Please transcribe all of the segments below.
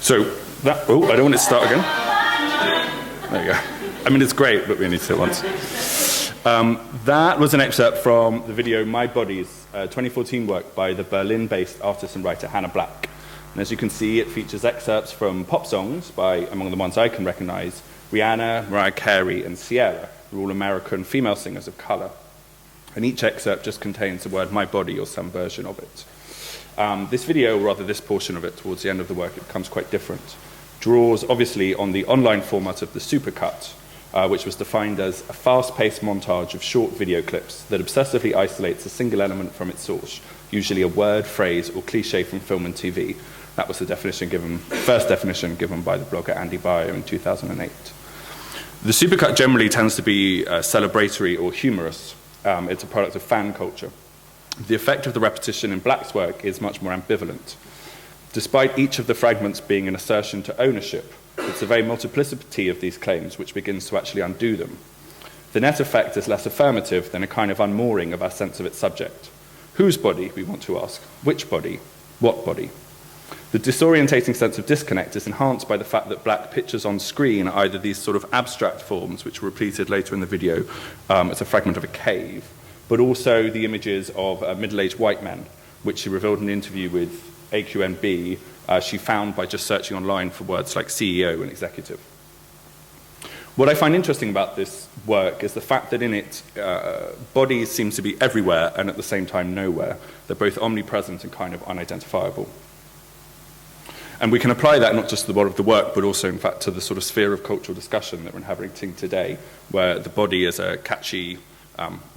So that, oh, I don't want it to start again. There you go. I mean, it's great, but we only see it once. That was an excerpt from the video My Bodies, 2014 work by the Berlin-based artist and writer Hannah Black. And as you can see, it features excerpts from pop songs by, among the ones I can recognize, Rihanna, Mariah Carey, and Ciara, who are all American female singers of color. And each excerpt just contains the word my body or some version of it. This video, or rather this portion of it, towards the end of the work, it becomes quite different. Draws, obviously, on the online format of the supercut, which was defined as a fast-paced montage of short video clips that obsessively isolates a single element from its source, usually a word, phrase, or cliche from film and TV. That was the definition given, first definition given by the blogger Andy Baio in 2008. The supercut generally tends to be celebratory or humorous. It's a product of fan culture. The effect of the repetition in Black's work is much more ambivalent. Despite each of the fragments being an assertion to ownership, it's a very multiplicity of these claims which begins to actually undo them. The net effect is less affirmative than a kind of unmooring of our sense of its subject. Whose body, we want to ask? Which body? What body? The disorientating sense of disconnect is enhanced by the fact that Black pictures on screen either these sort of abstract forms, which were repeated later in the video as a fragment of a cave, but also the images of middle-aged white men, which she revealed in an interview with AQNB, she found by just searching online for words like CEO and executive. What I find interesting about this work is the fact that in it, bodies seem to be everywhere and at the same time nowhere. They're both omnipresent and kind of unidentifiable. And we can apply that not just to the body of the work, but also, in fact, to the sort of sphere of cultural discussion that we're inhabiting today, where the body is a catchy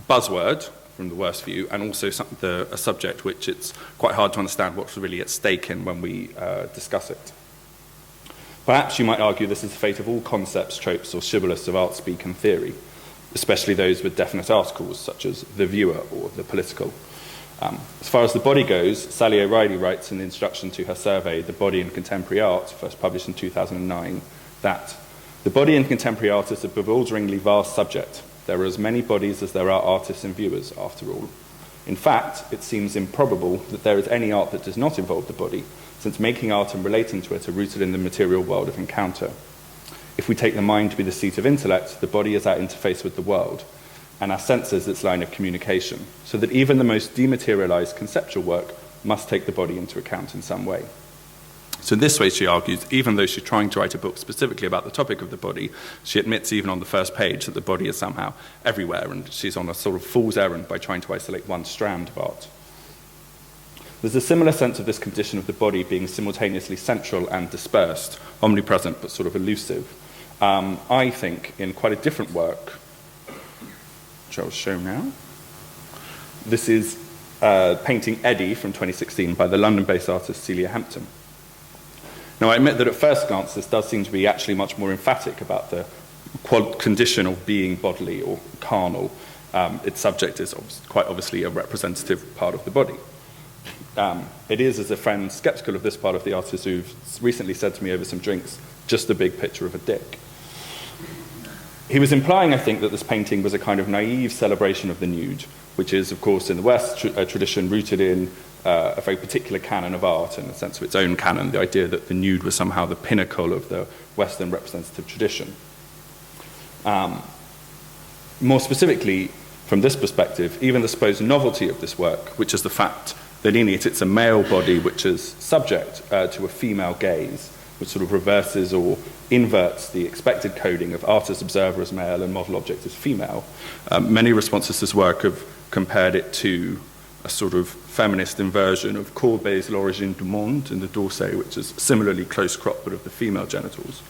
buzzword, from the worst view, and also a subject which it's quite hard to understand what's really at stake in when we discuss it. Perhaps you might argue this is the fate of all concepts, tropes, or shibboleths of art speak and theory, especially those with definite articles, such as the viewer or the political. As far as the body goes, Sally O'Reilly writes in the introduction to her survey, The Body in Contemporary Art, first published in 2009, that the body in contemporary art is a bewilderingly vast subject. There are as many bodies as there are artists and viewers, after all. In fact, it seems improbable that there is any art that does not involve the body, since making art and relating to it are rooted in the material world of encounter. If we take the mind to be the seat of intellect, the body is our interface with the world, and our senses its line of communication, so that even the most dematerialized conceptual work must take the body into account in some way. So in this way, she argues, even though she's trying to write a book specifically about the topic of the body, she admits even on the first page that the body is somehow everywhere, and she's on a sort of fool's errand by trying to isolate one strand of art. There's a similar sense of this condition of the body being simultaneously central and dispersed, omnipresent but sort of elusive. I think in quite a different work, which I'll show now. This is painting Eddie from 2016 by the London-based artist Celia Hampton. Now, I admit that at first glance, this does seem to be actually much more emphatic about the condition of being bodily or carnal. Its subject is quite obviously a representative part of the body. It is, as a friend skeptical of this part of the artist who've recently said to me over some drinks, just a big picture of a dick. He was implying, I think, that this painting was a kind of naive celebration of the nude, which is, of course, in the West, a tradition rooted in a very particular canon of art, in the sense of its own canon, the idea that the nude was somehow the pinnacle of the Western representative tradition. More specifically, from this perspective, even the supposed novelty of this work, which is the fact that in it it's a male body which is subject to a female gaze, which sort of reverses or inverts the expected coding of artist observer as male and model object as female. Many responses to this work have compared it to a sort of feminist inversion of Courbet's L'Origine du Monde in the D'Orsay, which is similarly close-cropped but of the female genitals.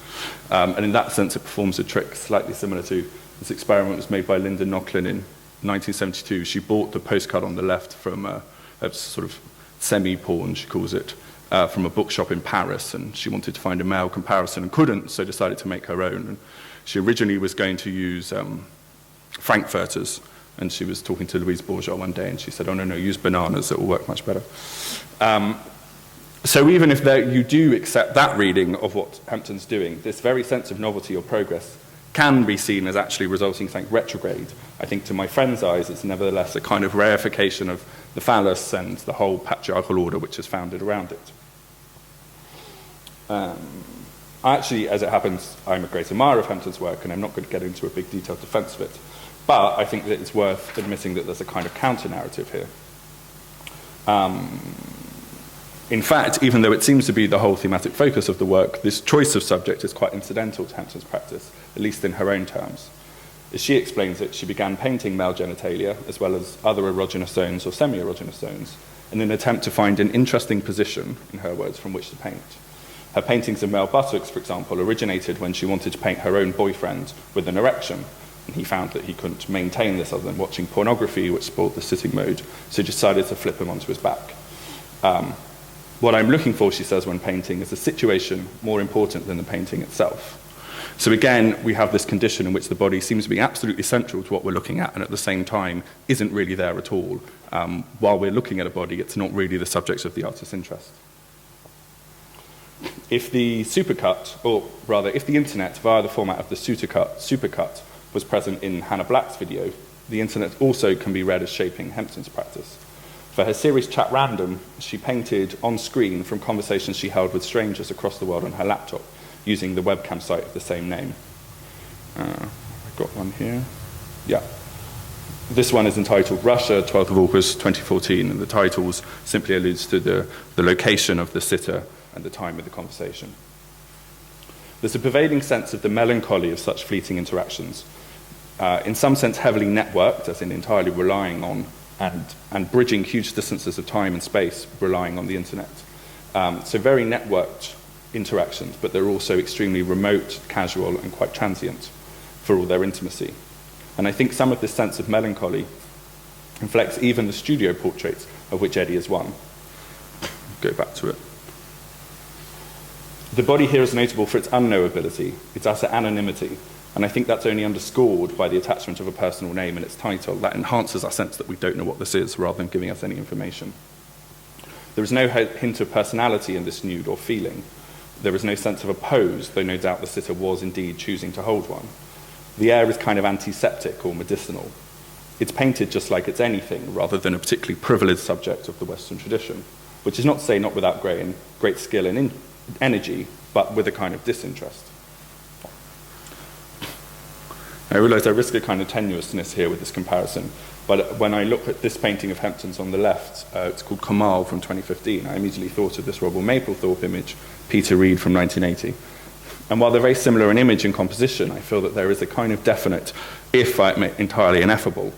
And in that sense, it performs a trick slightly similar to this experiment that was made by Linda Nochlin in 1972. She bought the postcard on the left from a sort of semi-porn, she calls it, from a bookshop in Paris, and she wanted to find a male comparison and couldn't, so decided to make her own. And she originally was going to use frankfurters, and she was talking to Louise Bourgeois one day, and she said, oh, no, use bananas, it will work much better. So even if you do accept that reading of what Hampton's doing, this very sense of novelty or progress can be seen as actually resulting in something retrograde. I think to my friend's eyes, it's nevertheless a kind of reification of the phallus and the whole patriarchal order which is founded around it. Actually, as it happens, I'm a great admirer of Hempton's work, and I'm not going to get into a big detailed defense of it. But I think that it's worth admitting that there's a kind of counter-narrative here. In fact, even though it seems to be the whole thematic focus of the work, this choice of subject is quite incidental to Hempton's practice, at least in her own terms. As she explains it, she began painting male genitalia, as well as other erogenous zones or semi-erogenous zones, in an attempt to find an interesting position, in her words, from which to paint. Her paintings of male buttocks, for example, originated when she wanted to paint her own boyfriend with an erection, and he found that he couldn't maintain this other than watching pornography, which spoiled the sitting mode, so he decided to flip him onto his back. What I'm looking for, she says, when painting is a situation more important than the painting itself. So again, we have this condition in which the body seems to be absolutely central to what we're looking at, and at the same time isn't really there at all. While we're looking at a body, it's not really the subject of the artist's interest. If the supercut, or rather, if the internet, via the format of the supercut, was present in Hannah Black's video, the internet also can be read as shaping Hempton's practice. For her series Chat Random, she painted on screen from conversations she held with strangers across the world on her laptop, using the webcam site of the same name. I've got one here. Yeah. This one is entitled Russia, 12th of August 2014, and the titles simply alludes to the location of the sitter and the time of the conversation. There's a pervading sense of the melancholy of such fleeting interactions, in some sense heavily networked, as in entirely relying on and bridging huge distances of time and space, relying on the internet. So very networked interactions, but they're also extremely remote, casual, and quite transient for all their intimacy. And I think some of this sense of melancholy reflects even the studio portraits of which Eddie is one. Go back to it. The body here is notable for its unknowability, its utter anonymity, and I think that's only underscored by the attachment of a personal name in its title. That enhances our sense that we don't know what this is, rather than giving us any information. There is no hint of personality in this nude or feeling. There is no sense of a pose, though no doubt the sitter was indeed choosing to hold one. The air is kind of antiseptic or medicinal. It's painted just like it's anything, rather than a particularly privileged subject of the Western tradition, which is not to say not without great skill and energy, but with a kind of disinterest. I realise I risk a kind of tenuousness here with this comparison, but when I look at this painting of Hempton's on the left, it's called Kamal from 2015, I immediately thought of this Robert Mapplethorpe image, Peter Reed from 1980. And while they're very similar in image and composition, I feel that there is a kind of definite, if I admit entirely ineffable,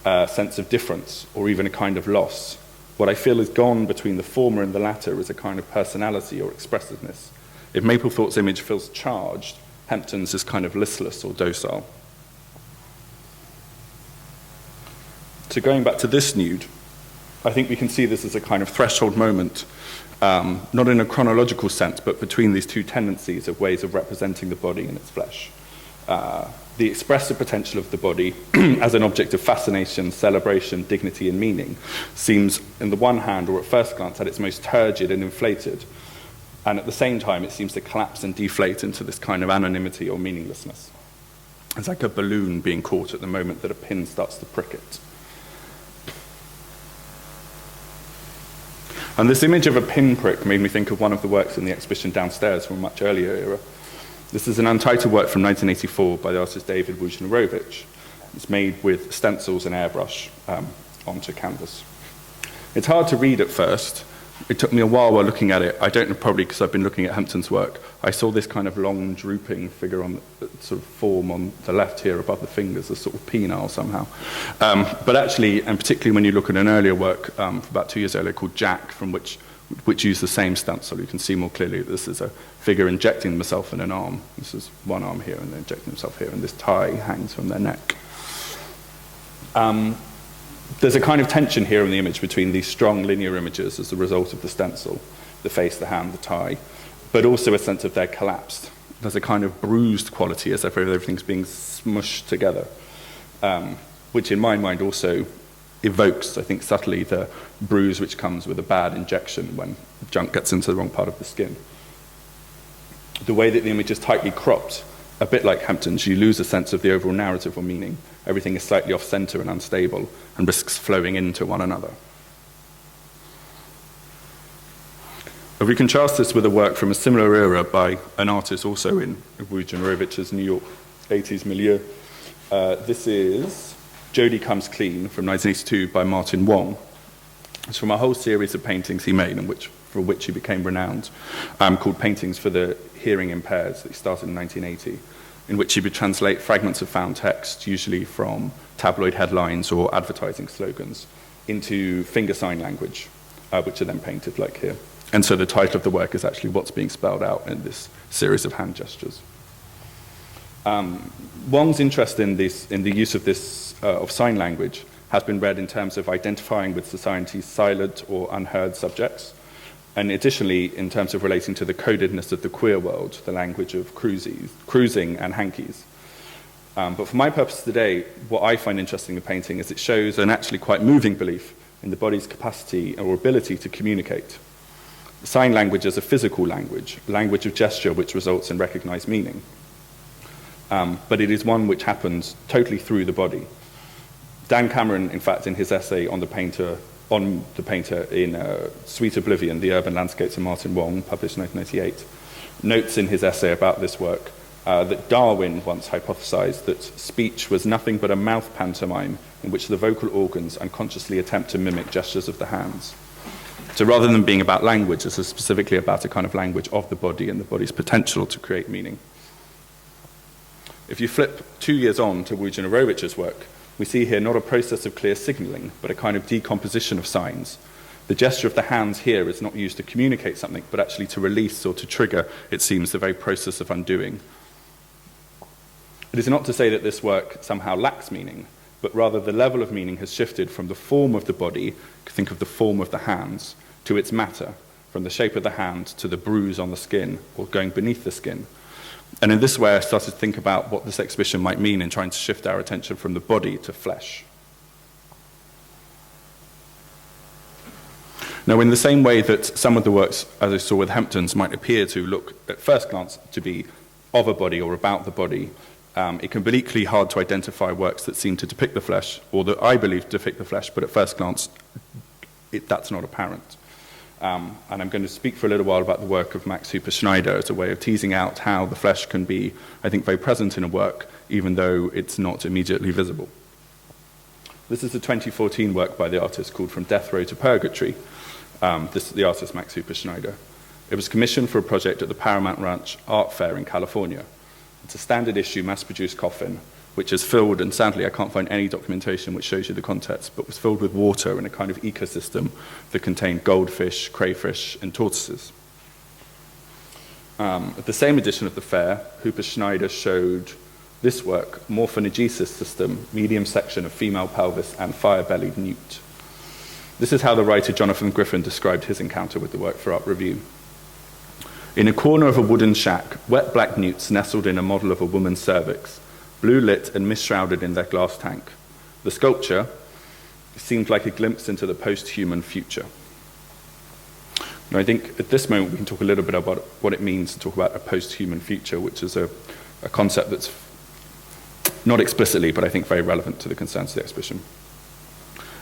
sense of difference, or even a kind of loss. What I feel is gone between the former and the latter is a kind of personality or expressiveness. If Mapplethorpe's image feels charged, Hempton's is kind of listless or docile. So going back to this nude, I think we can see this as a kind of threshold moment, not in a chronological sense, but between these two tendencies of ways of representing the body and its flesh. The expressive potential of the body as an object of fascination, celebration, dignity, and meaning seems, in the one hand, or at first glance, at its most turgid and inflated, and at the same time it seems to collapse and deflate into this kind of anonymity or meaninglessness. It's like a balloon being caught at the moment that a pin starts to prick it. And this image of a pinprick made me think of one of the works in the exhibition downstairs from a much earlier era. This is an untitled work from 1984 by the artist David Wojnarowicz. It's made with stencils and airbrush onto canvas. It's hard to read at first. It took me a while looking at it. I don't know, probably because I've been looking at Hempton's work. I saw this kind of long, drooping figure on the sort of form on the left here above the fingers, a sort of penile somehow. But actually, and particularly when you look at an earlier work from about 2 years earlier called Jack, from which used the same stencil, you can see more clearly that this is a figure injecting themselves in an arm. This is one arm here, and they're injecting themselves here, and this tie hangs from their neck. There's a kind of tension here in the image between these strong linear images as a result of the stencil, the face, the hand, the tie, but also a sense of they're collapsed. There's a kind of bruised quality as if everything's being smushed together, which in my mind also evokes, I think, subtly the bruise which comes with a bad injection when junk gets into the wrong part of the skin. The way that the image is tightly cropped, a bit like Hempton's, you lose a sense of the overall narrative or meaning. Everything is slightly off-center and unstable and risks flowing into one another. If we contrast this with a work from a similar era by an artist also in Wojnarowicz's New York 80s milieu, this is Jody Comes Clean from 1982 by Martin Wong. It's from a whole series of paintings he made, for which he became renowned, called Paintings for the Hearing Impaired, that he started in 1980, in which he would translate fragments of found text, usually from tabloid headlines or advertising slogans, into finger sign language, which are then painted like here. And so the title of the work is actually what's being spelled out in this series of hand gestures. Wong's interest in the use of of sign language has been read in terms of identifying with society's silent or unheard subjects, and additionally in terms of relating to the codedness of the queer world, the language of cruising and hankies. But for my purpose today, what I find interesting in the painting is it shows an actually quite moving belief in the body's capacity or ability to communicate. Sign language is a physical language of gesture which results in recognized meaning. But it is one which happens totally through the body. Dan Cameron, in fact, in his essay on the painter in Sweet Oblivion, The Urban Landscapes of Martin Wong, published in 1998, notes in his essay about this work that Darwin once hypothesized that speech was nothing but a mouth pantomime in which the vocal organs unconsciously attempt to mimic gestures of the hands. So rather than being about language, this is specifically about a kind of language of the body and the body's potential to create meaning. If you flip 2 years on to Wojnarowicz's work, we see here not a process of clear signaling, but a kind of decomposition of signs. The gesture of the hands here is not used to communicate something, but actually to release or to trigger, it seems, the very process of undoing. It is not to say that this work somehow lacks meaning, but rather the level of meaning has shifted from the form of the body, think of the form of the hands, to its matter, from the shape of the hand to the bruise on the skin, or going beneath the skin. And in this way, I started to think about what this exhibition might mean in trying to shift our attention from the body to flesh. Now, in the same way that some of the works, as I saw with Hempton's, might appear to look, at first glance, to be of a body or about the body, it can be equally hard to identify works that seem to depict the flesh, or that I believe depict the flesh, but at first glance, that's not apparent. And I'm going to speak for a little while about the work of Max Hooper-Schneider as a way of teasing out how the flesh can be, I think, very present in a work, even though it's not immediately visible. This is a 2014 work by the artist called From Death Row to Purgatory. The artist Max Hooper-Schneider. It was commissioned for a project at the Paramount Ranch Art Fair in California. It's a standard issue mass-produced coffin, which is filled, and sadly I can't find any documentation which shows you the contents, but was filled with water in a kind of ecosystem that contained goldfish, crayfish, and tortoises. At the same edition of the fair, Hooper-Schneider showed this work, Morphonegesis System, medium section of female pelvis and fire-bellied newt. This is how the writer Jonathan Griffin described his encounter with the work for Art Review. In a corner of a wooden shack, wet black newts nestled in a model of a woman's cervix, blue lit and mist-shrouded in their glass tank. The sculpture seemed like a glimpse into the post-human future. Now, I think at this moment we can talk a little bit about what it means to talk about a post-human future, which is a concept that's not explicitly, but I think very relevant to the concerns of the exhibition.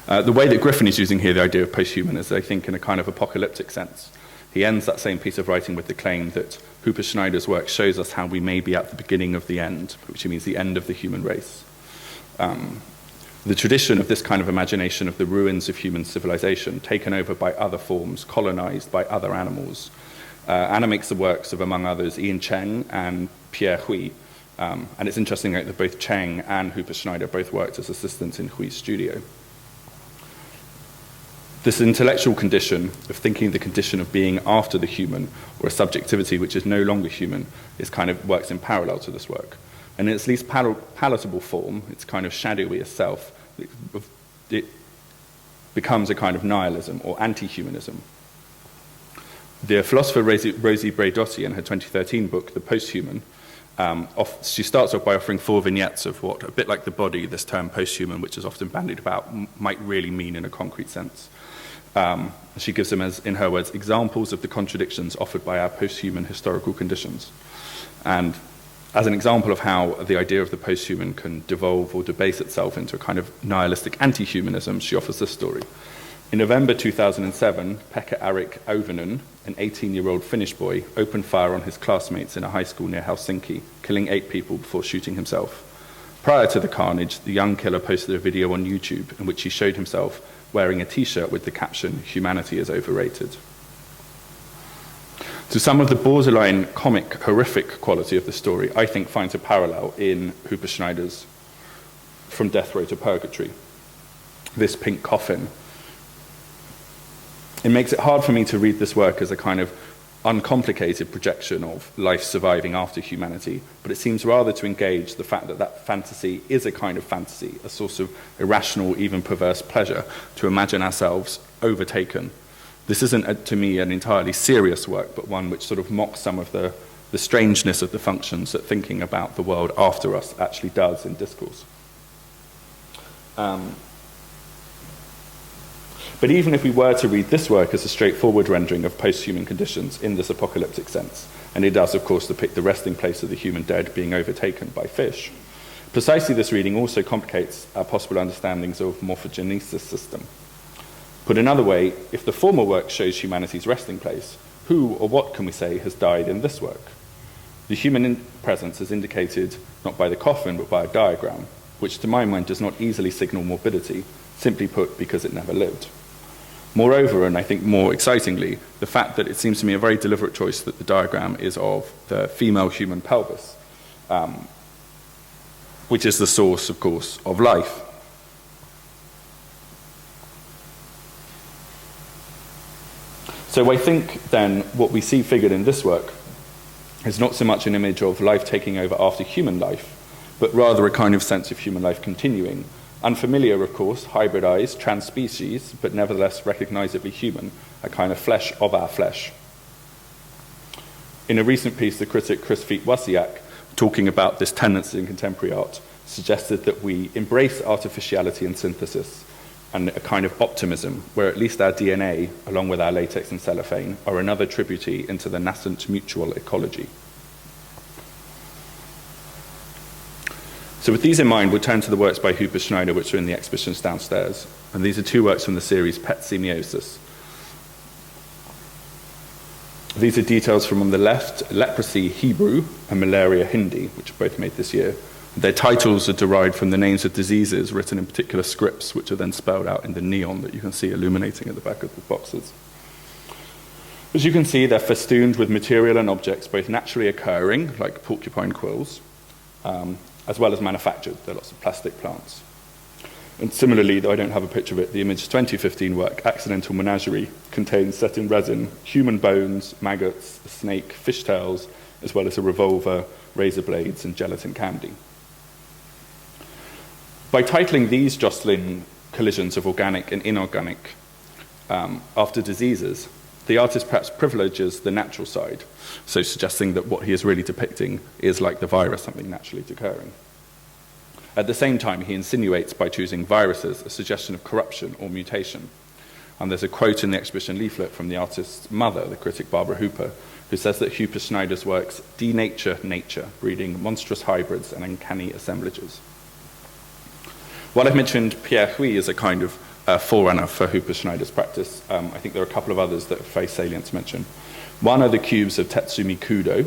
The way that Griffin is using here the idea of post-human is, I think, in a kind of apocalyptic sense. He ends that same piece of writing with the claim that Hooper-Schneider's work shows us how we may be at the beginning of the end, which means the end of the human race. The tradition of this kind of imagination of the ruins of human civilization, taken over by other forms, colonized by other animals, animates the works of, among others, Ian Cheng and Pierre Huy. And it's interesting that both Cheng and Hooper-Schneider both worked as assistants in Huy's studio. This intellectual condition of thinking the condition of being after the human, or a subjectivity which is no longer human, is kind of works in parallel to this work. And in its least palatable form, its kind of shadowy self, it becomes a kind of nihilism or anti-humanism. The philosopher Rosie Braidotti, in her 2013 book, The Posthuman, she starts off by offering 4 vignettes of what, a bit like the body, this term posthuman, which is often bandied about, might really mean in a concrete sense. She gives them, as in her words, examples of the contradictions offered by our post-human historical conditions. And as an example of how the idea of the post-human can devolve or debase itself into a kind of nihilistic anti-humanism, she offers this story. In November 2007, Pekka Arik Ovanen, an 18-year-old Finnish boy, opened fire on his classmates in a high school near Helsinki, killing 8 people before shooting himself. Prior to the carnage, the young killer posted a video on YouTube in which he showed himself wearing a t-shirt with the caption, "Humanity is overrated." So some of the borderline comic, horrific quality of the story, I think, finds a parallel in Hooper Schneider's From Death Row to Purgatory. This pink coffin. It makes it hard for me to read this work as a kind of uncomplicated projection of life surviving after humanity, but it seems rather to engage the fact that that fantasy is a kind of fantasy, a source of irrational, even perverse pleasure, to imagine ourselves overtaken. This isn't, to me, an entirely serious work, but one which sort of mocks some of the strangeness of the functions that thinking about the world after us actually does in discourse. But even if we were to read this work as a straightforward rendering of post-human conditions in this apocalyptic sense, and it does, of course, depict the resting place of the human dead being overtaken by fish, precisely this reading also complicates our possible understandings of morphogenesis system. Put another way, if the former work shows humanity's resting place, who or what can we say has died in this work? The human presence is indicated not by the coffin, but by a diagram, which to my mind does not easily signal morbidity, simply put, because it never lived. Moreover, and I think more excitingly, the fact that it seems to me a very deliberate choice that the diagram is of the female human pelvis, which is the source, of course, of life. So I think, then, what we see figured in this work is not so much an image of life taking over after human life, but rather a kind of sense of human life continuing. Unfamiliar, of course, hybridized, trans-species, but nevertheless recognizably human, a kind of flesh of our flesh. In a recent piece, the critic Chris Feet-Wasiak, talking about this tendency in contemporary art, suggested that we embrace artificiality and synthesis, and a kind of optimism, where at least our DNA, along with our latex and cellophane, are another tributary into the nascent mutual ecology. So with these in mind, we'll turn to the works by Hooper Schneider, which are in the exhibitions downstairs. And these are 2 works from the series Pet Semiosis. These are details from on the left, Leprosy Hebrew and Malaria Hindi, which are both made this year. Their titles are derived from the names of diseases written in particular scripts, which are then spelled out in the neon that you can see illuminating at the back of the boxes. As you can see, they're festooned with material and objects both naturally occurring, like porcupine quills, as well as manufactured. There are lots of plastic plants. And similarly, though I don't have a picture of it, the Image 2015 work, Accidental Menagerie, contains, set in resin, human bones, maggots, a snake, fishtails, as well as a revolver, razor blades, and gelatin candy. By titling these jostling collisions of organic and inorganic after diseases, the artist perhaps privileges the natural side, so suggesting that what he is really depicting is like the virus, something naturally occurring. At the same time, he insinuates by choosing viruses a suggestion of corruption or mutation. And there's a quote in the exhibition leaflet from the artist's mother, the critic Barbara Hooper, who says that Hooper Schneider's works denature nature, breeding monstrous hybrids and uncanny assemblages. While I've mentioned Pierre Huy as a kind of forerunner for Hooper Schneider's practice, I think there are a couple of others that are very salient to mention. One are the cubes of Tetsumi Kudo,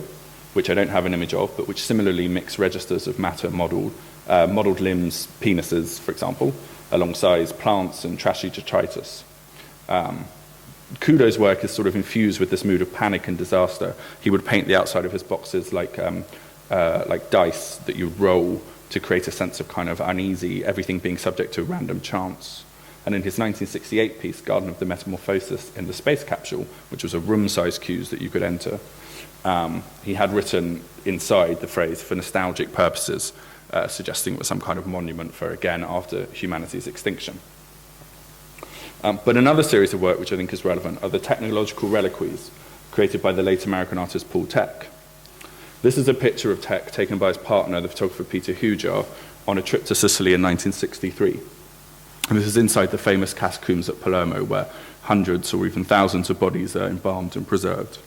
which I don't have an image of, but which similarly mix registers of matter modeled limbs, penises, for example, alongside plants and trashy detritus. Kudo's work is sort of infused with this mood of panic and disaster. He would paint the outside of his boxes like dice that you roll to create a sense of kind of uneasy, everything being subject to random chance. And in his 1968 piece, Garden of the Metamorphosis in the Space Capsule, which was a room-sized cube that you could enter, he had written inside the phrase, for nostalgic purposes, suggesting it was some kind of monument for, again, after humanity's extinction. But another series of work which I think is relevant are the technological reliquies created by the late American artist Paul Tech. This is a picture of Tech taken by his partner, the photographer Peter Hujar, on a trip to Sicily in 1963. And this is inside the famous catacombs at Palermo, where hundreds or even thousands of bodies are embalmed and preserved.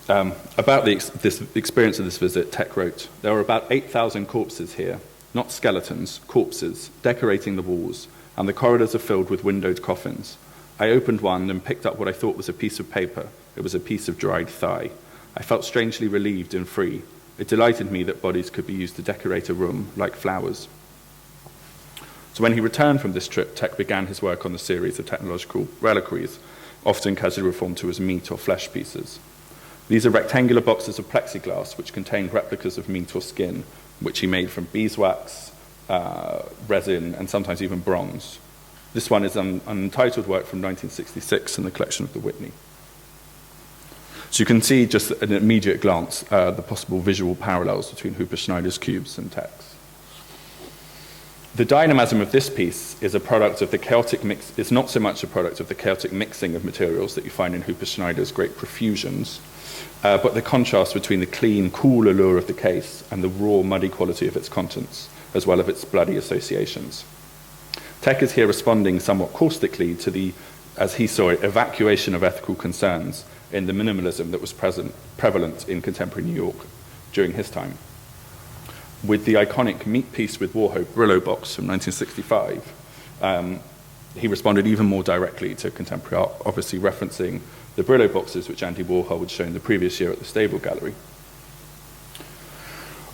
About this experience of this visit, Tech wrote, "There are about 8,000 corpses here, not skeletons, corpses, decorating the walls, and the corridors are filled with windowed coffins. I opened one and picked up what I thought was a piece of paper. It was a piece of dried thigh. I felt strangely relieved and free. It delighted me that bodies could be used to decorate a room like flowers. So when he returned from this trip, Tech began his work on the series of technological reliquaries, often casually referred to as meat or flesh pieces. These are rectangular boxes of plexiglass which contained replicas of meat or skin, which he made from beeswax, resin, and sometimes even bronze. This one is an untitled work from 1966 in the collection of the Whitney. So you can see just at an immediate glance the possible visual parallels between Hooper-Schneider's cubes and Tech's. The dynamism of this piece is a product of the chaotic mix. It's not so much a product of the chaotic mixing of materials that you find in Hooper-Schneider's great profusions, but the contrast between the clean, cool allure of the case and the raw, muddy quality of its contents, as well as its bloody associations. Tech is here responding somewhat caustically to the, as he saw it, evacuation of ethical concerns in the minimalism that was prevalent in contemporary New York during his time. With the iconic meat piece with Warhol Brillo box from 1965, he responded even more directly to contemporary art, obviously referencing the Brillo boxes which Andy Warhol had shown the previous year at the Stable Gallery.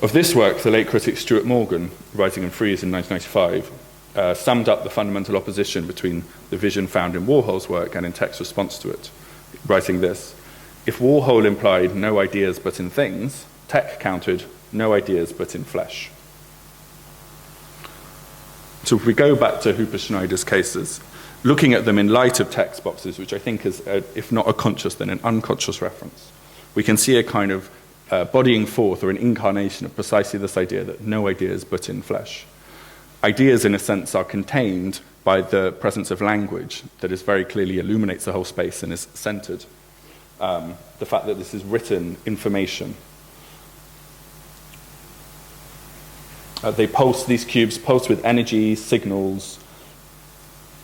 Of this work, the late critic Stuart Morgan, writing in Frieze in 1995, summed up the fundamental opposition between the vision found in Warhol's work and in Tech's response to it, writing this: if Warhol implied no ideas but in things, Tech countered no ideas but in flesh. So if we go back to Hooper-Schneider's cases, looking at them in light of Tech's boxes, which I think is, if not a conscious, then an unconscious reference, we can see a kind of bodying forth or an incarnation of precisely this idea that no ideas but in flesh. Ideas, in a sense, are contained by the presence of language that is very clearly illuminates the whole space and is centered. The fact that this is written information. They pulse, these cubes pulse with energy, signals,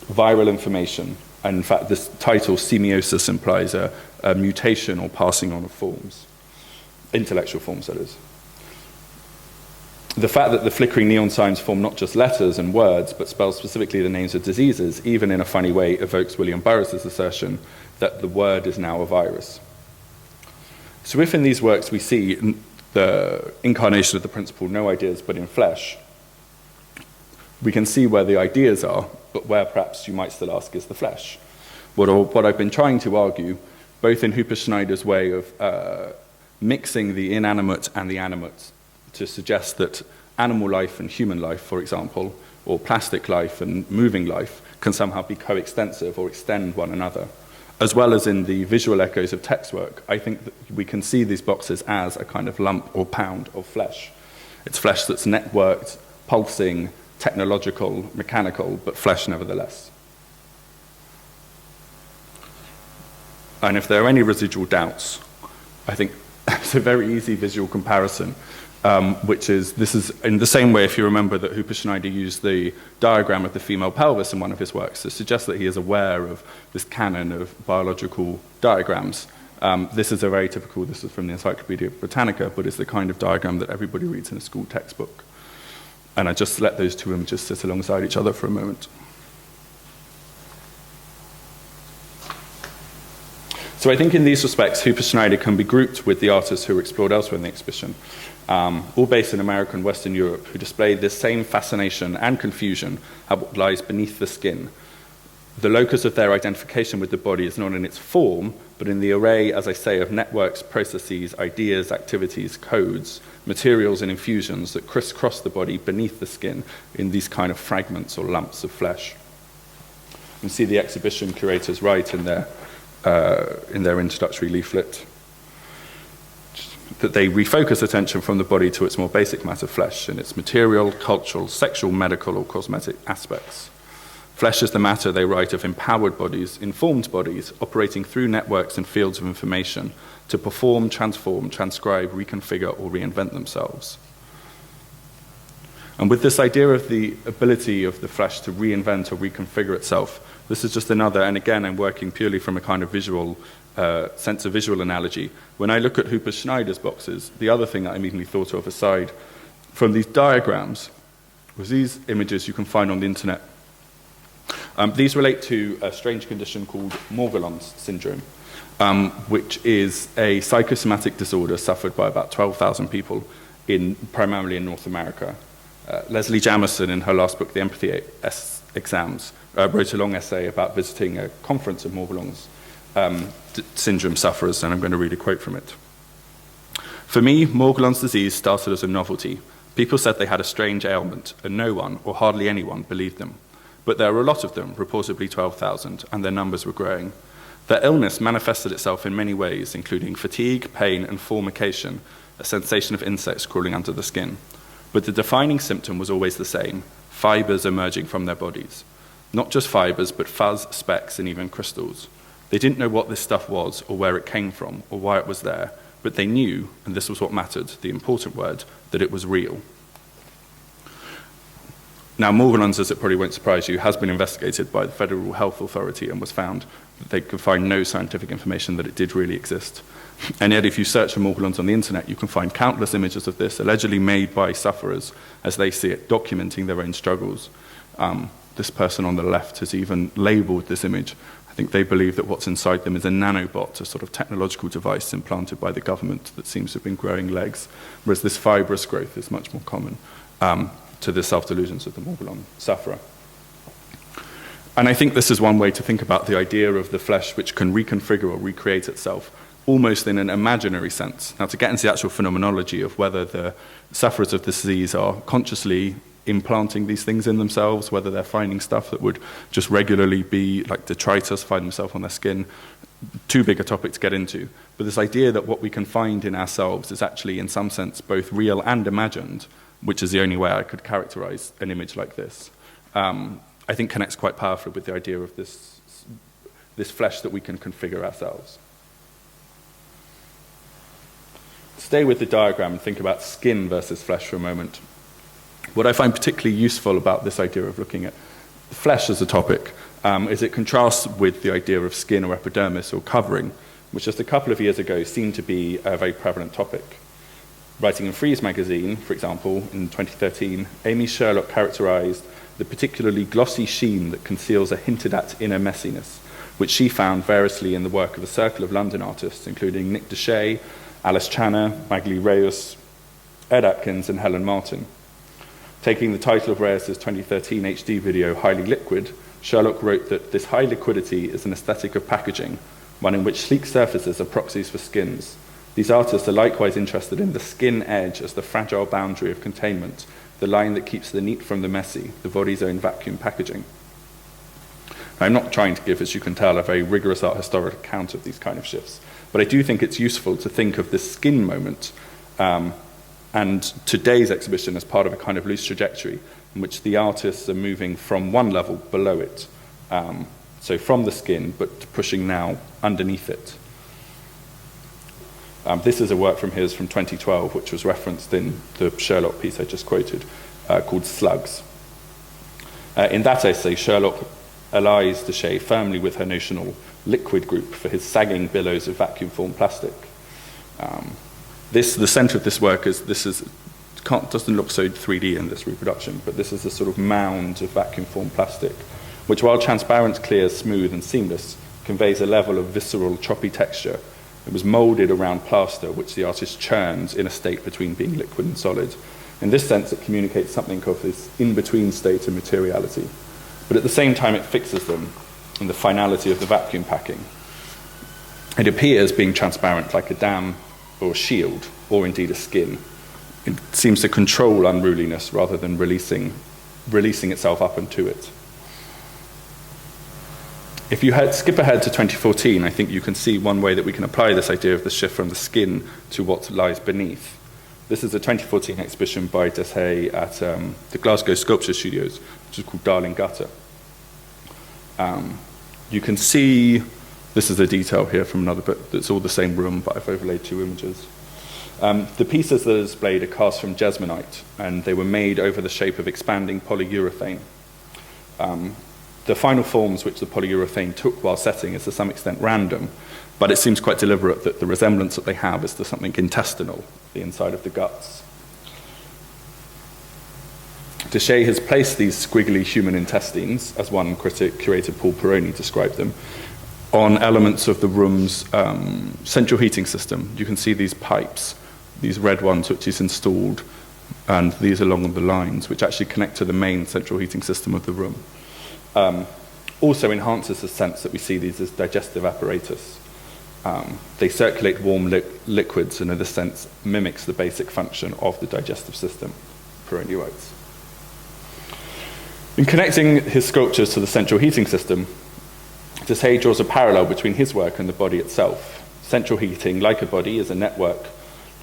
viral information. And in fact, this title, semiosis, implies a mutation or passing on of forms, intellectual forms, that is. The fact that the flickering neon signs form not just letters and words, but spell specifically the names of diseases, even in a funny way, evokes William Burroughs' assertion that the word is now a virus. So if in these works we see the incarnation of the principle, no ideas but in flesh, we can see where the ideas are, but where perhaps you might still ask is the flesh. What I've been trying to argue, both in Hooper-Schneider's way of mixing the inanimate and the animate, to suggest that animal life and human life, for example, or plastic life and moving life, can somehow be coextensive or extend one another, as well as in the visual echoes of text work. I think that we can see these boxes as a kind of lump or pound of flesh. It's flesh that's networked, pulsing, technological, mechanical, but flesh nevertheless. And if there are any residual doubts, I think it's a very easy visual comparison, which is, this is in the same way, if you remember, that Hooper-Schneider used the diagram of the female pelvis in one of his works to suggest that he is aware of this canon of biological diagrams. This is a very typical, this is from the Encyclopedia Britannica, but it's the kind of diagram that everybody reads in a school textbook. And I just let those two images sit alongside each other for a moment. So I think in these respects, Hooper-Schneider can be grouped with the artists who were explored elsewhere in the exhibition, all based in America and Western Europe, who displayed this same fascination and confusion at what lies beneath the skin. The locus of their identification with the body is not in its form, but in the array, as I say, of networks, processes, ideas, activities, codes, materials, and infusions that crisscross the body beneath the skin in these kind of fragments or lumps of flesh. You can see the exhibition curators write in their introductory leaflet that they refocus attention from the body to its more basic matter, flesh, in its material, cultural, sexual, medical, or cosmetic aspects. Flesh is the matter, they write, of empowered bodies, informed bodies, operating through networks and fields of information to perform, transform, transcribe, reconfigure, or reinvent themselves. And with this idea of the ability of the flesh to reinvent or reconfigure itself, this is just another, and again, I'm working purely from a kind of visual sense of visual analogy. When I look at Hooper-Schneider's boxes, the other thing that I immediately thought of aside from these diagrams was these images you can find on the internet These relate to a strange condition called Morgellons syndrome, which is a psychosomatic disorder suffered by about 12,000 people, primarily in North America. Leslie Jamison, in her last book, The Empathy Exams, wrote a long essay about visiting a conference of Morgellons syndrome sufferers, and I'm going to read a quote from it. For me, Morgellons disease started as a novelty. People said they had a strange ailment, and no one, or hardly anyone, believed them. But there were a lot of them, reportedly 12,000, and their numbers were growing. Their illness manifested itself in many ways, including fatigue, pain, and formication, a sensation of insects crawling under the skin. But the defining symptom was always the same, fibers emerging from their bodies. Not just fibers, but fuzz, specks, and even crystals. They didn't know what this stuff was, or where it came from, or why it was there, but they knew, and this was what mattered, the important word, that it was real. Now, Morgellons, as it probably won't surprise you, has been investigated by the Federal Health Authority and was found that they could find no scientific information that it did really exist. And yet, if you search for Morgellons on the internet, you can find countless images of this, allegedly made by sufferers as they see it, documenting their own struggles. This person on the left has even labeled this image. I think they believe that what's inside them is a nanobot, a sort of technological device implanted by the government that seems to have been growing legs, whereas this fibrous growth is much more common to the self-delusions of the Morgellon sufferer. And I think this is one way to think about the idea of the flesh which can reconfigure or recreate itself, almost in an imaginary sense. Now, to get into the actual phenomenology of whether the sufferers of this disease are consciously implanting these things in themselves, whether they're finding stuff that would just regularly be like detritus, find themselves on their skin, too big a topic to get into. But this idea that what we can find in ourselves is actually, in some sense, both real and imagined, which is the only way I could characterize an image like this, I think connects quite powerfully with the idea of this flesh that we can configure ourselves. Stay with the diagram and think about skin versus flesh for a moment. What I find particularly useful about this idea of looking at flesh as a topic is it contrasts with the idea of skin or epidermis or covering, which just a couple of years ago seemed to be a very prevalent topic. Writing in Freeze magazine, for example, in 2013, Amy Sherlock characterized the particularly glossy sheen that conceals a hinted-at inner messiness, which she found variously in the work of a circle of London artists, including Nick Deshay, Alice Channer, Maggie Reyes, Ed Atkins, and Helen Martin. Taking the title of Reyes's 2013 HD video, Highly Liquid, Sherlock wrote that this high liquidity is an aesthetic of packaging, one in which sleek surfaces are proxies for skins. These artists are likewise interested in the skin edge as the fragile boundary of containment, the line that keeps the neat from the messy, the body's own vacuum packaging. I'm not trying to give, as you can tell, a very rigorous art historical account of these kind of shifts, but I do think it's useful to think of this skin moment and today's exhibition as part of a kind of loose trajectory in which the artists are moving from one level below it, so from the skin, but pushing now underneath it. This is a work from his from 2012, which was referenced in the Sherlock piece I just quoted, called Slugs. In that essay, Sherlock allies Deshay firmly with her notional liquid group for his sagging billows of vacuum-formed plastic. The center of this work doesn't look so 3D in this reproduction, but this is a sort of mound of vacuum-formed plastic, which, while transparent, clear, smooth, and seamless, conveys a level of visceral, choppy texture. It was molded around plaster, which the artist churns in a state between being liquid and solid. In this sense, it communicates something of this in-between state of materiality. But at the same time, it fixes them in the finality of the vacuum packing. It appears being transparent like a dam or a shield, or indeed a skin. It seems to control unruliness rather than releasing itself up into it. If you skip ahead to 2014, I think you can see one way that we can apply this idea of the shift from the skin to what lies beneath. This is a 2014 exhibition by Deshay at the Glasgow Sculpture Studios, which is called Darling Gutter. You can see, this is a detail here from another book, it's all the same room, but I've overlaid two images. The pieces that are displayed are cast from jesmonite, and they were made over the shape of expanding polyurethane. The final forms which the polyurethane took while setting is to some extent random, but it seems quite deliberate that the resemblance that they have is to something intestinal, the inside of the guts. Deshaies has placed these squiggly human intestines, as one critic, curator Paul Peroni, described them, on elements of the room's central heating system. You can see these pipes, these red ones which is installed, and these along the lines which actually connect to the main central heating system of the room. Also enhances the sense that we see these as digestive apparatus. They circulate warm liquids and in this sense mimics the basic function of the digestive system, Peroni writes. In connecting his sculptures to the central heating system, Deshaies draws a parallel between his work and the body itself. Central heating, like a body, is a network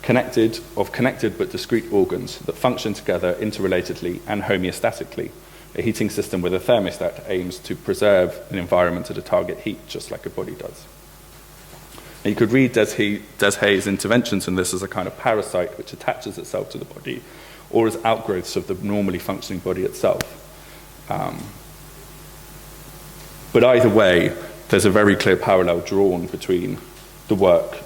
connected but discrete organs that function together interrelatedly and homeostatically. A heating system with a thermostat aims to preserve an environment at a target heat, just like a body does. And you could read Deshaies' interventions in this as a kind of parasite which attaches itself to the body, or as outgrowths of the normally functioning body itself. But either way, there's a very clear parallel drawn between the work,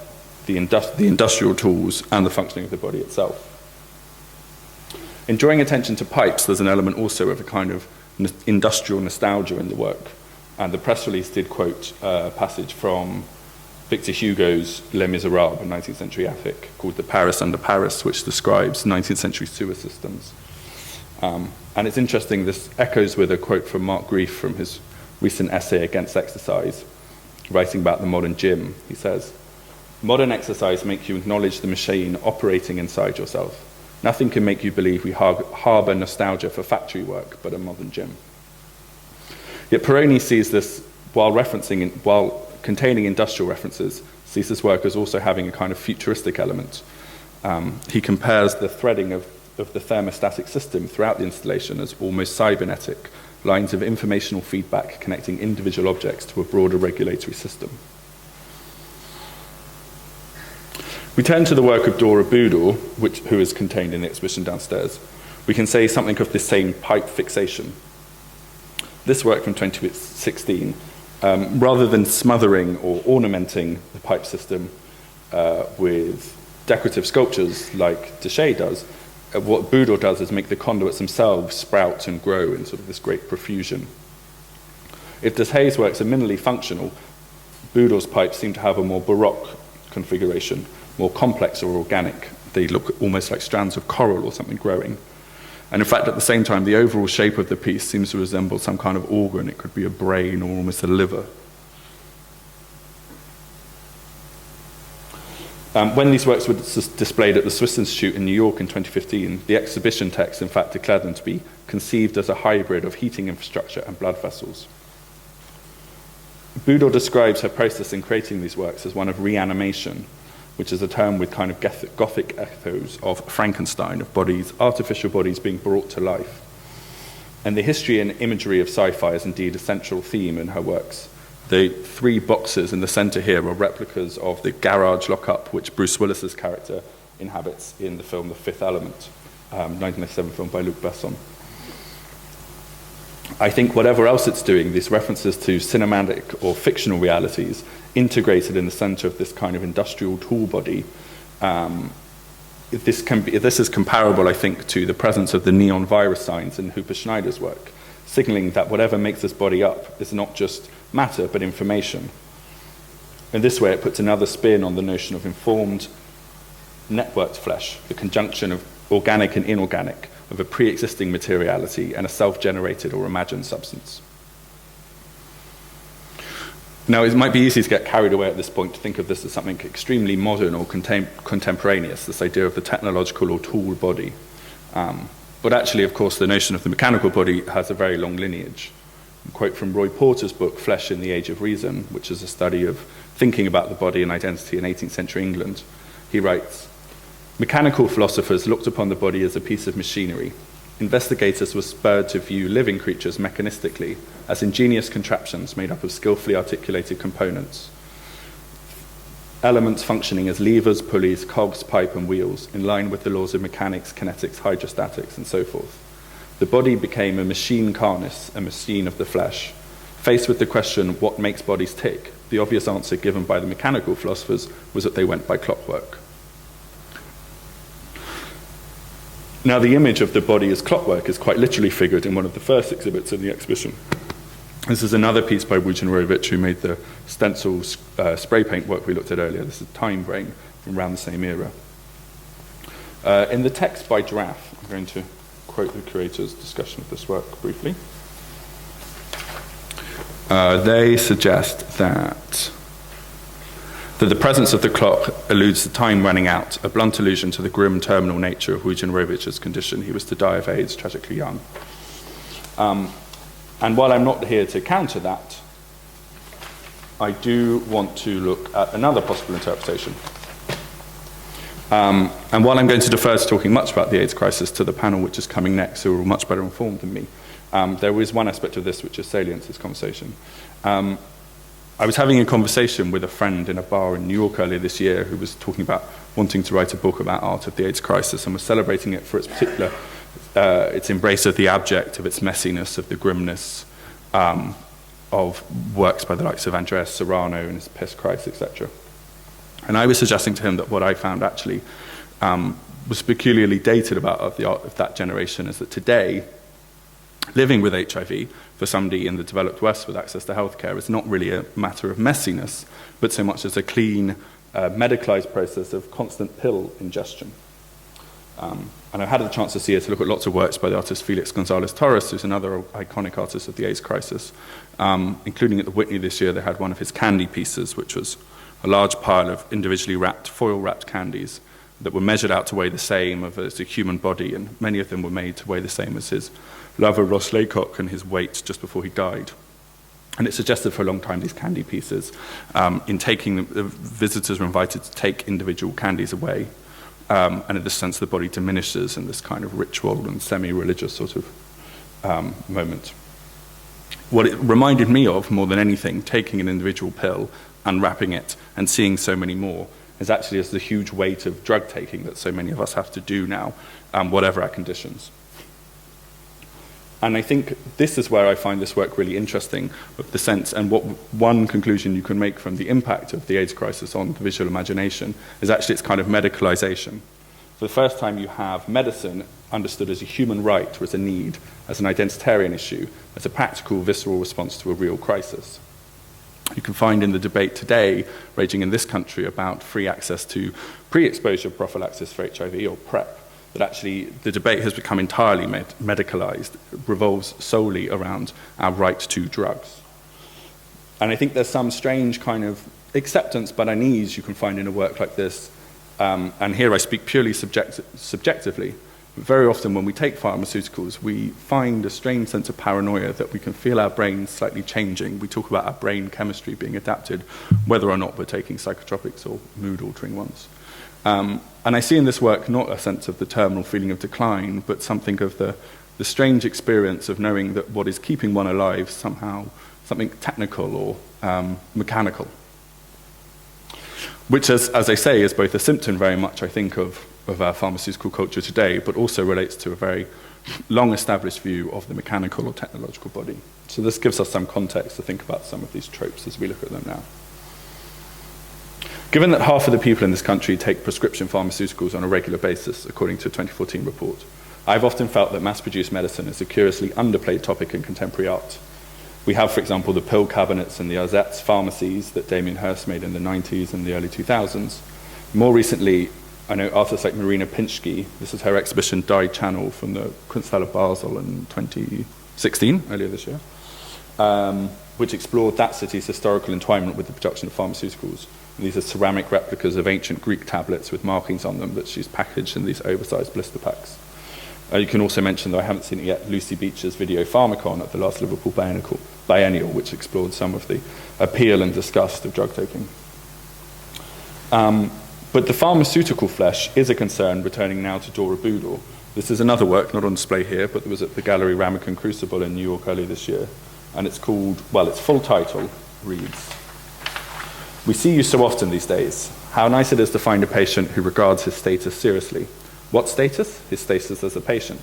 the industrial tools, and the functioning of the body itself. In drawing attention to pipes, there's an element also of a kind of industrial nostalgia in the work. And the press release did quote a passage from Victor Hugo's Les Miserables, a 19th century epic called The Paris Under Paris, which describes 19th century sewer systems. And it's interesting, this echoes with a quote from Mark Greif from his recent essay Against Exercise, writing about the modern gym. He says, "Modern exercise makes you acknowledge the machine operating inside yourself. Nothing can make you believe we harbour nostalgia for factory work but a modern gym." Yet Peroni sees this, while containing industrial references, sees this work as also having a kind of futuristic element. He compares the threading of the thermostatic system throughout the installation as almost cybernetic, lines of informational feedback connecting individual objects to a broader regulatory system. We turn to the work of Dora Boudor, who is contained in the exhibition downstairs. We can say something of this same pipe fixation. This work from 2016, rather than smothering or ornamenting the pipe system with decorative sculptures like Deshaies does, what Boudor does is make the conduits themselves sprout and grow in sort of this great profusion. If Deshaies' works are minimally functional, Boudor's pipes seem to have a more baroque configuration, more complex or organic. They look almost like strands of coral or something growing. And in fact, at the same time, the overall shape of the piece seems to resemble some kind of organ. It could be a brain or almost a liver. When these works were displayed at the Swiss Institute in New York in 2015, the exhibition text, in fact, declared them to be conceived as a hybrid of heating infrastructure and blood vessels. Boudor describes her process in creating these works as one of reanimation, which is a term with kind of Gothic echoes of Frankenstein, of bodies, artificial bodies being brought to life. And the history and imagery of sci-fi is indeed a central theme in her works. The three boxes in the center here are replicas of the garage lockup which Bruce Willis's character inhabits in the film The Fifth Element, 1997 film by Luc Besson. I think whatever else it's doing, these references to cinematic or fictional realities integrated in the center of this kind of industrial tool body, this is comparable, I think, to the presence of the neon virus signs in Hooper Schneider's work, signaling that whatever makes this body up is not just matter, but information. In this way, it puts another spin on the notion of informed, networked flesh, the conjunction of organic and inorganic, of a pre-existing materiality and a self-generated or imagined substance. Now, it might be easy to get carried away at this point to think of this as something extremely modern or contemporaneous, this idea of the technological or tool body. But actually, of course, the notion of the mechanical body has a very long lineage. A quote from Roy Porter's book, Flesh in the Age of Reason, which is a study of thinking about the body and identity in 18th century England. He writes, "Mechanical philosophers looked upon the body as a piece of machinery. Investigators were spurred to view living creatures mechanistically as ingenious contraptions made up of skillfully articulated components, elements functioning as levers, pulleys, cogs, pipe, and wheels, in line with the laws of mechanics, kinetics, hydrostatics, and so forth. The body became a machine carnis, a machine of the flesh. Faced with the question, what makes bodies tick, the obvious answer given by the mechanical philosophers was that they went by clockwork." Now, the image of the body as clockwork is quite literally figured in one of the first exhibits in the exhibition. This is another piece by Wojnarowicz, who made the stencil spray paint work we looked at earlier. This is Time Brain from around the same era. In the text by DRAF, I'm going to quote the curator's discussion of this work briefly. They suggest that the presence of the clock alludes to time running out, a blunt allusion to the grim terminal nature of Wojnarowicz's condition. He was to die of AIDS, tragically young. And while I'm not here to counter that, I do want to look at another possible interpretation. And while I'm going to defer to talking much about the AIDS crisis to the panel which is coming next, who are much better informed than me, there is one aspect of this which is salient to this conversation. I was having a conversation with a friend in a bar in New York earlier this year who was talking about wanting to write a book about art of the AIDS crisis and was celebrating it for its particular, its embrace of the abject, of its messiness, of the grimness of works by the likes of Andreas Serrano and his Piss Christ, etc. And I was suggesting to him that what I found actually was peculiarly dated about the art of that generation is that today, living with HIV for somebody in the developed West with access to healthcare is not really a matter of messiness, but so much as a clean, medicalized process of constant pill ingestion. And I had the chance to look at lots of works by the artist Felix Gonzalez Torres, who's another iconic artist of the AIDS crisis. Including at the Whitney this year, they had one of his candy pieces, which was a large pile of individually wrapped, foil-wrapped candies that were measured out to weigh the same as a human body, and many of them were made to weigh the same as his lover Ross Laycock and his weight just before he died. And it suggested for a long time these candy pieces, in taking them, the visitors were invited to take individual candies away, and in this sense the body diminishes in this kind of ritual and semi-religious sort of moment. What it reminded me of, more than anything, taking an individual pill, unwrapping it, and seeing so many more, is actually as the huge weight of drug taking that so many of us have to do now, whatever our conditions. And I think this is where I find this work really interesting, of the sense, and what one conclusion you can make from the impact of the AIDS crisis on the visual imagination is actually its kind of medicalization. For the first time you have medicine understood as a human right or as a need, as an identitarian issue, as a practical, visceral response to a real crisis. You can find in the debate today, raging in this country, about free access to pre-exposure prophylaxis for HIV, or PrEP, that actually the debate has become entirely medicalized, revolves solely around our right to drugs. And I think there's some strange kind of acceptance but unease you can find in a work like this, and here I speak purely subjectively. Very often when we take pharmaceuticals, we find a strange sense of paranoia that we can feel our brains slightly changing. We talk about our brain chemistry being adapted, whether or not we're taking psychotropics or mood-altering ones. And I see in this work not a sense of the terminal feeling of decline, but something of the strange experience of knowing that what is keeping one alive somehow something technical or mechanical. Which, as I say, is both a symptom very much, I think, of our pharmaceutical culture today, but also relates to a very long-established view of the mechanical or technological body. So this gives us some context to think about some of these tropes as we look at them now. Given that half of the people in this country take prescription pharmaceuticals on a regular basis, according to a 2014 report, I've often felt that mass-produced medicine is a curiously underplayed topic in contemporary art. We have, for example, the pill cabinets and the Arzett's pharmacies that Damien Hirst made in the 90s and the early 2000s. More recently, I know artists like Marina Pinsky, this is her exhibition Dyed Channel from the Kunsthalle Basel in 2016, earlier this year, which explored that city's historical entwinement with the production of pharmaceuticals. And these are ceramic replicas of ancient Greek tablets with markings on them that she's packaged in these oversized blister packs. You can also mention, though I haven't seen it yet, Lucy Beach's video Pharmacon at the last Liverpool Biennial, which explored some of the appeal and disgust of drug taking. But the pharmaceutical flesh is a concern, returning now to Dora Budor. This is another work, not on display here, but it was at the Gallery Ramekin Crucible in New York earlier this year. And it's called, well, its full title reads, "We see you so often these days. How nice it is to find a patient who regards his status seriously. What status? His status as a patient.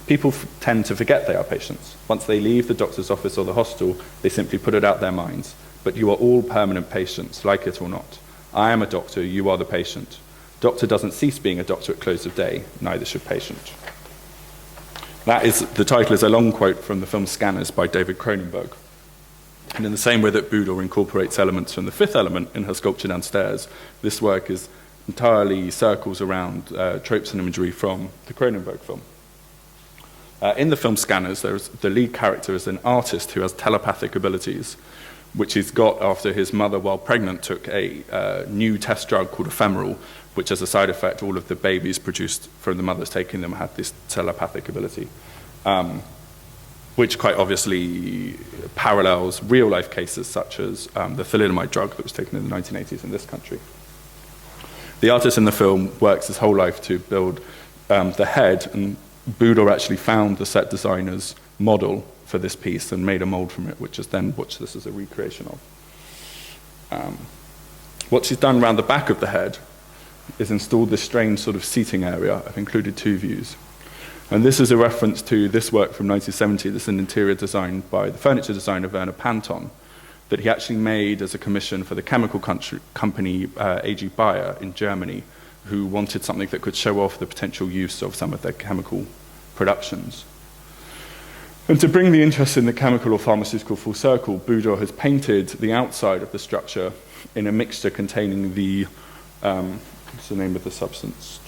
People tend to forget they are patients. Once they leave the doctor's office or the hostel, they simply put it out their minds. But you are all permanent patients, like it or not. I am a doctor, you are the patient. Doctor doesn't cease being a doctor at close of day, neither should patient." The title is a long quote from the film Scanners by David Cronenberg. And in the same way that Boudor incorporates elements from the fifth element in her sculpture downstairs, this work is entirely circles around tropes and imagery from the Cronenberg film. In the film Scanners, the lead character is an artist who has telepathic abilities, which he's got after his mother, while pregnant, took a new test drug called ephemeral, which as a side effect, all of the babies produced from the mothers taking them had this telepathic ability, which quite obviously parallels real-life cases such as the thalidomide drug that was taken in the 1980s in this country. The artist in the film works his whole life to build the head, and Boudor actually found the set designer's model for this piece and made a mold from it, which is then what this is a recreation of. What she's done around the back of the head is installed this strange sort of seating area. I've included two views. And this is a reference to this work from 1970. This is an interior designed by the furniture designer Werner Panton that he actually made as a commission for the chemical company AG Bayer in Germany, who wanted something that could show off the potential use of some of their chemical productions. And to bring the interest in the chemical or pharmaceutical full circle, Boudor has painted the outside of the structure in a mixture containing the, what's the name of the substance?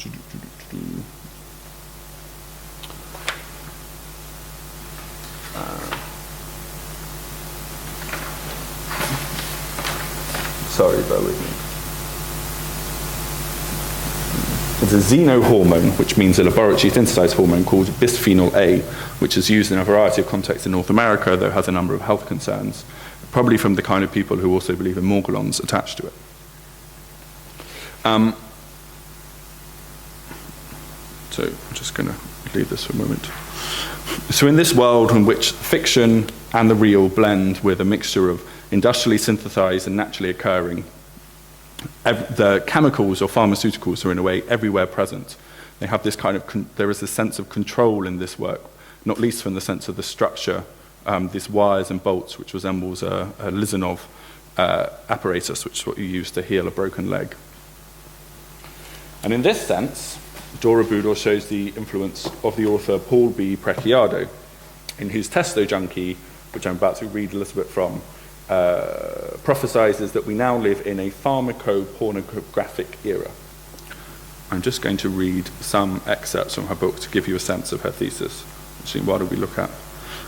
Sorry, bear with me. It's a xenohormone, which means a laboratory synthesized hormone called bisphenol A, which is used in a variety of contexts in North America, though has a number of health concerns, probably from the kind of people who also believe in morgellons attached to it. So I'm just going to leave this for a moment. So in this world in which fiction and the real blend with a mixture of industrially synthesized and naturally occurring, the chemicals or pharmaceuticals are in a way everywhere present. They have this kind of, there is a sense of control in this work, not least from the sense of the structure, these wires and bolts, which resembles a Lizanov apparatus, which is what you use to heal a broken leg. And in this sense, Dora Boudor shows the influence of the author Paul B. Preciado, in whose Testo Junkie, which I'm about to read a little bit from, prophesizes that we now live in a pharmaco-pornographic era. I'm just going to read some excerpts from her book to give you a sense of her thesis. Actually, what do we look at?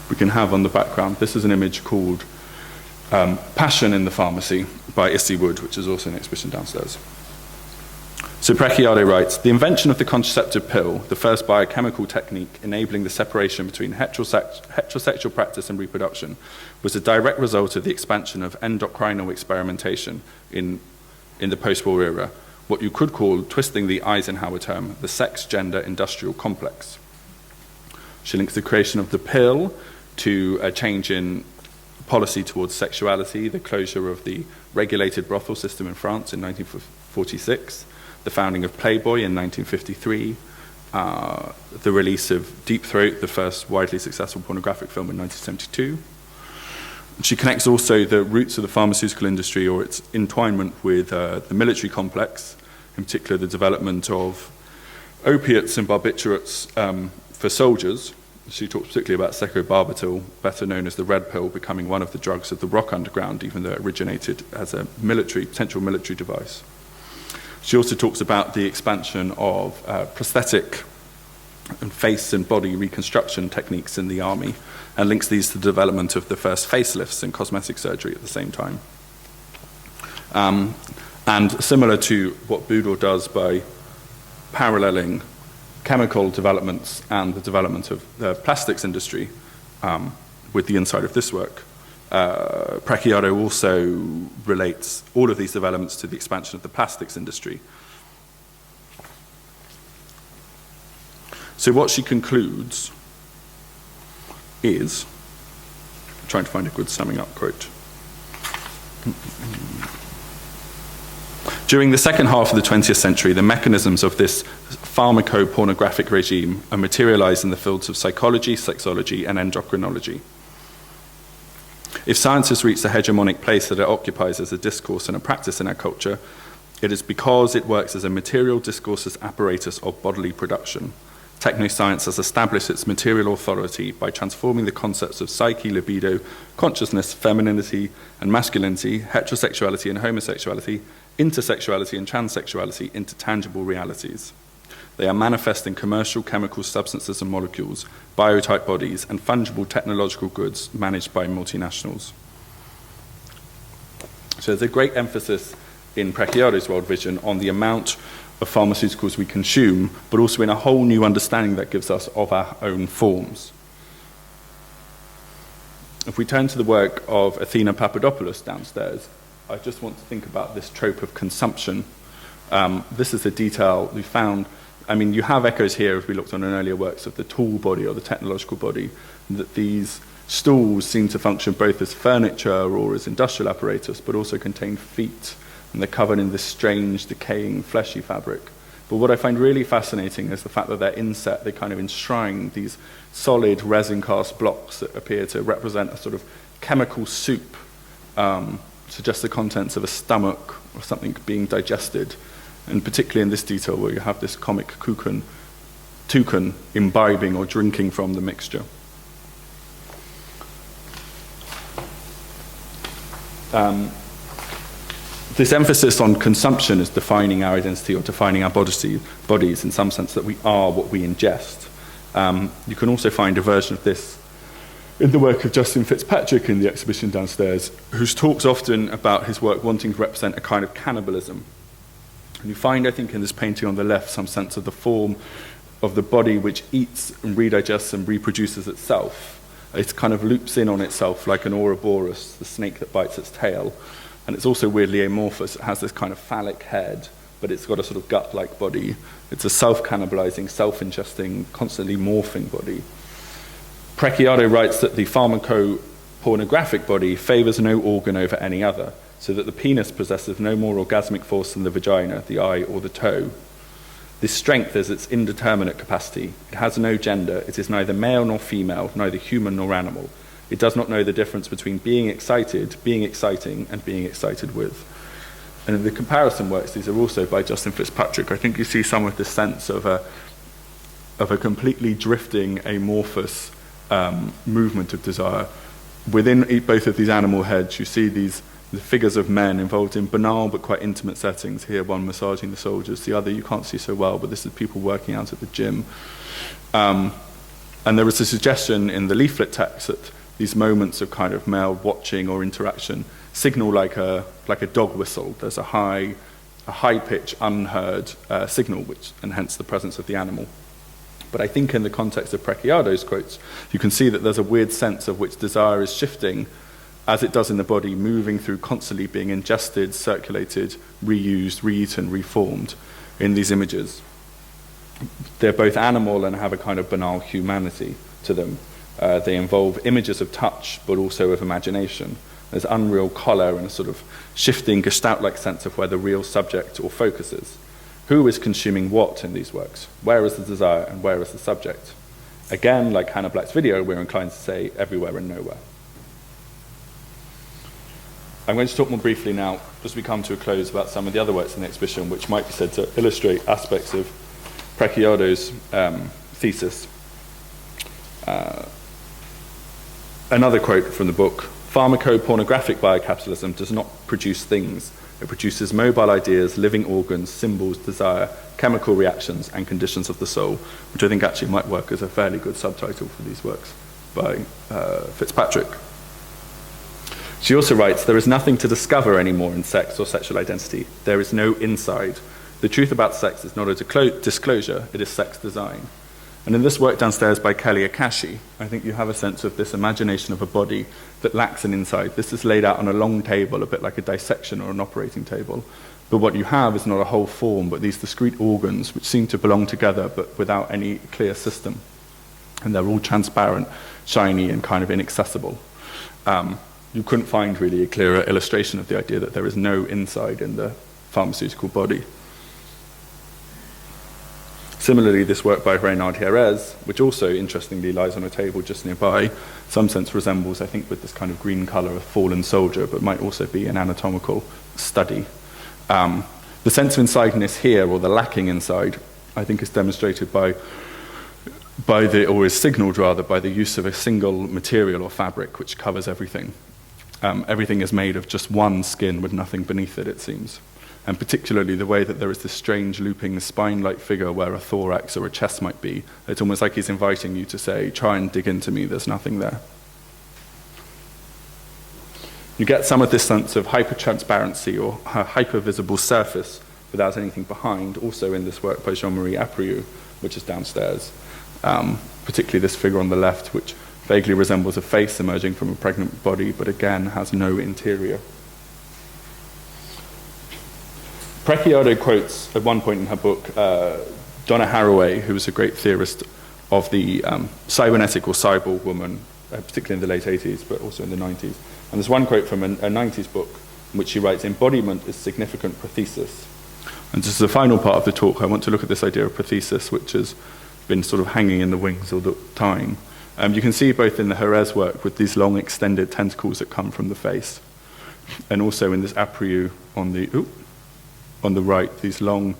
We can have on the background, this is an image called Passion in the Pharmacy by Issy Wood, which is also an exhibition downstairs. So Preciado writes, the invention of the contraceptive pill, the first biochemical technique enabling the separation between heterosexual practice and reproduction, was a direct result of the expansion of endocrinal experimentation in the post-war era, what you could call, twisting the Eisenhower term, the sex-gender industrial complex. She links the creation of the pill to a change in policy towards sexuality, the closure of the regulated brothel system in France in 1946, the founding of Playboy in 1953, the release of Deep Throat, the first widely successful pornographic film in 1972. She connects also the roots of the pharmaceutical industry or its entwinement with the military complex, in particular the development of opiates and barbiturates for soldiers. She talks particularly about secobarbital, better known as the red pill, becoming one of the drugs of the rock underground, even though it originated as a potential military device. She also talks about the expansion of prosthetic and face and body reconstruction techniques in the army, and links these to the development of the first facelifts in cosmetic surgery at the same time. And similar to what Boudor does by paralleling chemical developments and the development of the plastics industry with the inside of this work, Preciado also relates all of these developments to the expansion of the plastics industry. So what she concludes is, I'm trying to find a good summing up quote. During the second half of the 20th century, the mechanisms of this pharmaco-pornographic regime are materialized in the fields of psychology, sexology, and endocrinology. If science has reached the hegemonic place that it occupies as a discourse and a practice in our culture, it is because it works as a material discourse's apparatus of bodily production, Technoscience has established its material authority by transforming the concepts of psyche, libido, consciousness, femininity and masculinity, heterosexuality and homosexuality, intersexuality and transsexuality into tangible realities. They are manifest in commercial chemical substances and molecules, biotype bodies, and fungible technological goods managed by multinationals. So there's a great emphasis in Preciado's world vision on the amount of pharmaceuticals we consume, but also in a whole new understanding that gives us of our own forms. If we turn to the work of Athena Papadopoulos downstairs, I just want to think about this trope of consumption. This is a detail we found. I mean, you have echoes here, as we looked on in earlier works, of the tool body or the technological body, that these stools seem to function both as furniture or as industrial apparatus, but also contain feet, and they're covered in this strange, decaying, fleshy fabric. But what I find really fascinating is the fact that they're inset, they kind of enshrine these solid resin-cast blocks that appear to represent a sort of chemical soup, suggest the contents of a stomach or something being digested. And particularly in this detail where you have this comic toucan imbibing or drinking from the mixture. This emphasis on consumption is defining our identity or defining our bodies in some sense, that we are what we ingest. You can also find a version of this in the work of Justin Fitzpatrick in the exhibition downstairs, who talks often about his work wanting to represent a kind of cannibalism. And you find, I think, in this painting on the left, some sense of the form of the body which eats and redigests and reproduces itself. It kind of loops in on itself like an Ouroboros, the snake that bites its tail. And it's also weirdly amorphous. It has this kind of phallic head, but it's got a sort of gut-like body. It's a self-cannibalizing, self-ingesting, constantly morphing body. Preciado writes that the pharmacopornographic body favors no organ over any other, so that the penis possesses no more orgasmic force than the vagina, the eye, or the toe. This strength is its indeterminate capacity. It has no gender. It is neither male nor female, neither human nor animal. It does not know the difference between being excited, being exciting, and being excited with. And in the comparison works, these are also by Justin Fitzpatrick. I think you see some of this sense of a completely drifting, amorphous movement of desire. Within both of these animal heads, you see the figures of men involved in banal but quite intimate settings. Here, one massaging the soldiers, the other you can't see so well, but this is people working out at the gym. And there was a suggestion in the leaflet text that these moments of kind of male watching or interaction signal like a dog whistle. There's a high pitch, unheard signal, and hence the presence of the animal. But I think in the context of Preciado's quotes, you can see that there's a weird sense of which desire is shifting as it does in the body, moving through, constantly being ingested, circulated, reused, re-eaten, reformed in these images. They're both animal and have a kind of banal humanity to them. They involve images of touch, but also of imagination. There's unreal color and a sort of shifting gestalt-like sense of where the real subject or focus is. Who is consuming what in these works? Where is the desire and where is the subject? Again, like Hannah Black's video, we're inclined to say everywhere and nowhere. I'm going to talk more briefly now, as we come to a close, about some of the other works in the exhibition, which might be said to illustrate aspects of Preciado's thesis. Another quote from the book: "Pharmacopornographic biocapitalism does not produce things. It produces mobile ideas, living organs, symbols, desire, chemical reactions, and conditions of the soul," which I think actually might work as a fairly good subtitle for these works by Fitzpatrick. She also writes, "There is nothing to discover anymore in sex or sexual identity. There is no inside. The truth about sex is not a disclosure, it is sex design." And in this work downstairs by Kelly Akashi, I think you have a sense of this imagination of a body that lacks an inside. This is laid out on a long table, a bit like a dissection or an operating table. But what you have is not a whole form, but these discrete organs which seem to belong together but without any clear system. And they're all transparent, shiny, and kind of inaccessible. You couldn't find really a clearer illustration of the idea that there is no inside in the pharmaceutical body. Similarly, this work by Reynard Jerez, which also interestingly lies on a table just nearby, in some sense resembles, I think, with this kind of green color, a fallen soldier, but might also be an anatomical study. The sense of insideness here, or the lacking inside, I think is demonstrated by or is signaled rather, by the use of a single material or fabric which covers everything. Everything is made of just one skin with nothing beneath it, it seems. And particularly the way that there is this strange looping spine-like figure where a thorax or a chest might be. It's almost like he's inviting you to say, try and dig into me, there's nothing there. You get some of this sense of hyper-transparency or hyper-visible surface without anything behind, also in this work by Jean-Marie Apriou, which is downstairs. Particularly this figure on the left, which vaguely resembles a face emerging from a pregnant body, but again has no interior. Preciado quotes at one point in her book Donna Haraway, who was a great theorist of the cybernetic or cyborg woman, particularly in the late 80s, but also in the 90s. And there's one quote from a 90s book in which she writes, "Embodiment is significant prothesis." And just as the final part of the talk, I want to look at this idea of prothesis, which has been sort of hanging in the wings all the time. You can see both in the Jerez work with these long extended tentacles that come from the face, and also in this Apriou on the right, these long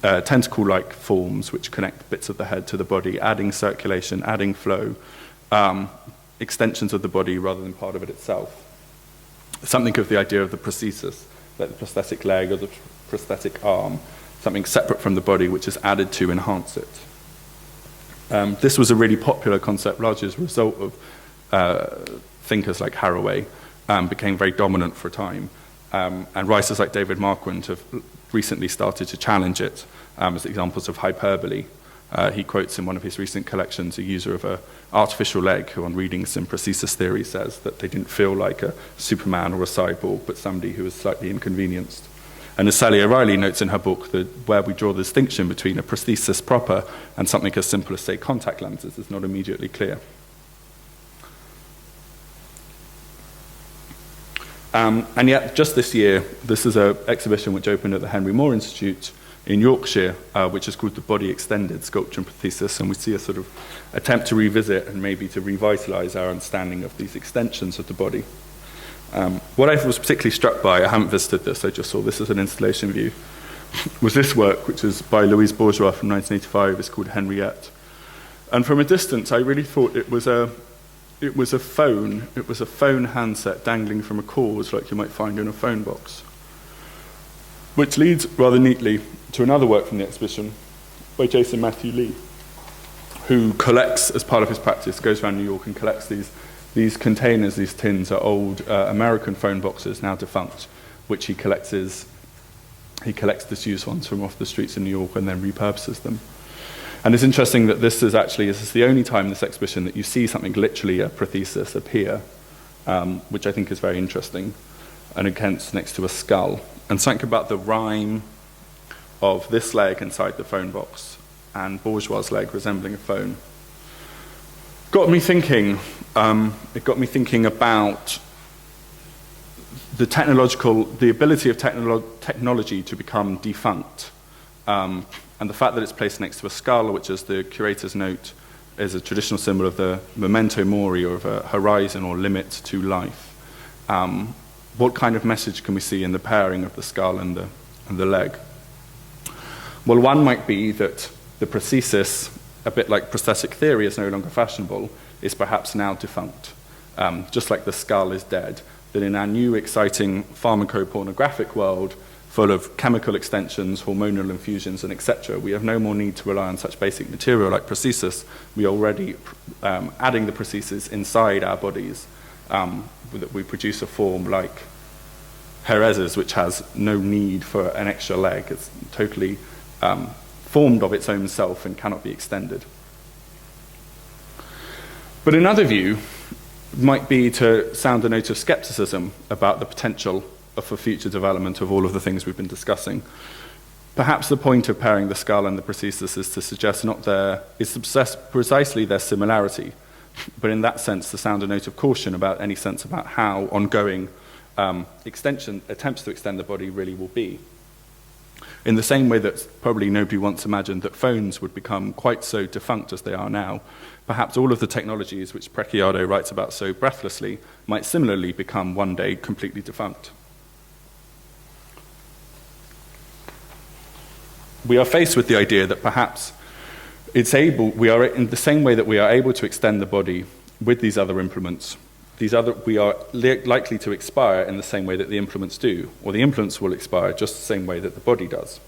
tentacle-like forms which connect bits of the head to the body, adding circulation, adding flow, extensions of the body rather than part of it itself. Something of the idea of the prosthesis, like the prosthetic leg or the prosthetic arm, something separate from the body which is added to enhance it. This was a really popular concept, largely as a result of thinkers like Haraway, became very dominant for a time. And writers like David Marquand have recently started to challenge it as examples of hyperbole. He quotes in one of his recent collections a user of an artificial leg who, on reading some prosthesis theory, says that they didn't feel like a Superman or a cyborg, but somebody who was slightly inconvenienced. And as Sally O'Reilly notes in her book, that where we draw the distinction between a prosthesis proper and something as simple as, say, contact lenses is not immediately clear. And yet, just this year, this is an exhibition which opened at the Henry Moore Institute in Yorkshire, which is called The Body Extended, Sculpture and Prothesis, and we see a sort of attempt to revisit and maybe to revitalize our understanding of these extensions of the body. What I was particularly struck by, I haven't visited this, I just saw this as an installation view, was this work, which is by Louise Bourgeois from 1985, it's called Henriette. And from a distance, I really thought it was a phone handset dangling from a cord, like you might find in a phone box. Which leads rather neatly to another work from the exhibition by Jason Matthew Lee, who collects, as part of his practice, goes around New York and collects these containers, these tins are old American phone boxes, now defunct, which he collects disused ones from off the streets in New York and then repurposes them. And it's interesting that this is the only time in this exhibition that you see something literally a prothesis appear, which I think is very interesting, and against next to a skull. And something about the rhyme of this leg inside the phone box and Bourgeois' leg resembling a phone got me thinking. It got me thinking about the ability of technology to become defunct, and the fact that it's placed next to a skull, which, as the curator's note, is a traditional symbol of the memento mori, or of a horizon or limit to life. What kind of message can we see in the pairing of the skull and the leg? Well, one might be that the prosthesis, a bit like prosthetic theory is no longer fashionable, is perhaps now defunct. Just like the skull is dead, that in our new exciting pharmacopornographic world, full of chemical extensions, hormonal infusions, and etc., we have no more need to rely on such basic material like prosthesis. We are already adding the prosthesis inside our bodies, that we produce a form like Jerez's, which has no need for an extra leg. It's totally formed of its own self and cannot be extended. But another view might be to sound a note of skepticism about the potential for future development of all of the things we've been discussing. Perhaps the point of pairing the skull and the prosthesis is to suggest precisely their similarity, but in that sense to sound a note of caution about any sense about how ongoing attempts to extend the body really will be. In the same way that probably nobody once imagined that phones would become quite so defunct as they are now, perhaps all of the technologies which Preciado writes about so breathlessly might similarly become one day completely defunct. We are faced with the idea that perhaps We are in the same way that we are able to extend the body with these other implements. We are likely to expire in the same way that the implements do, or the implements will expire just the same way that the body does.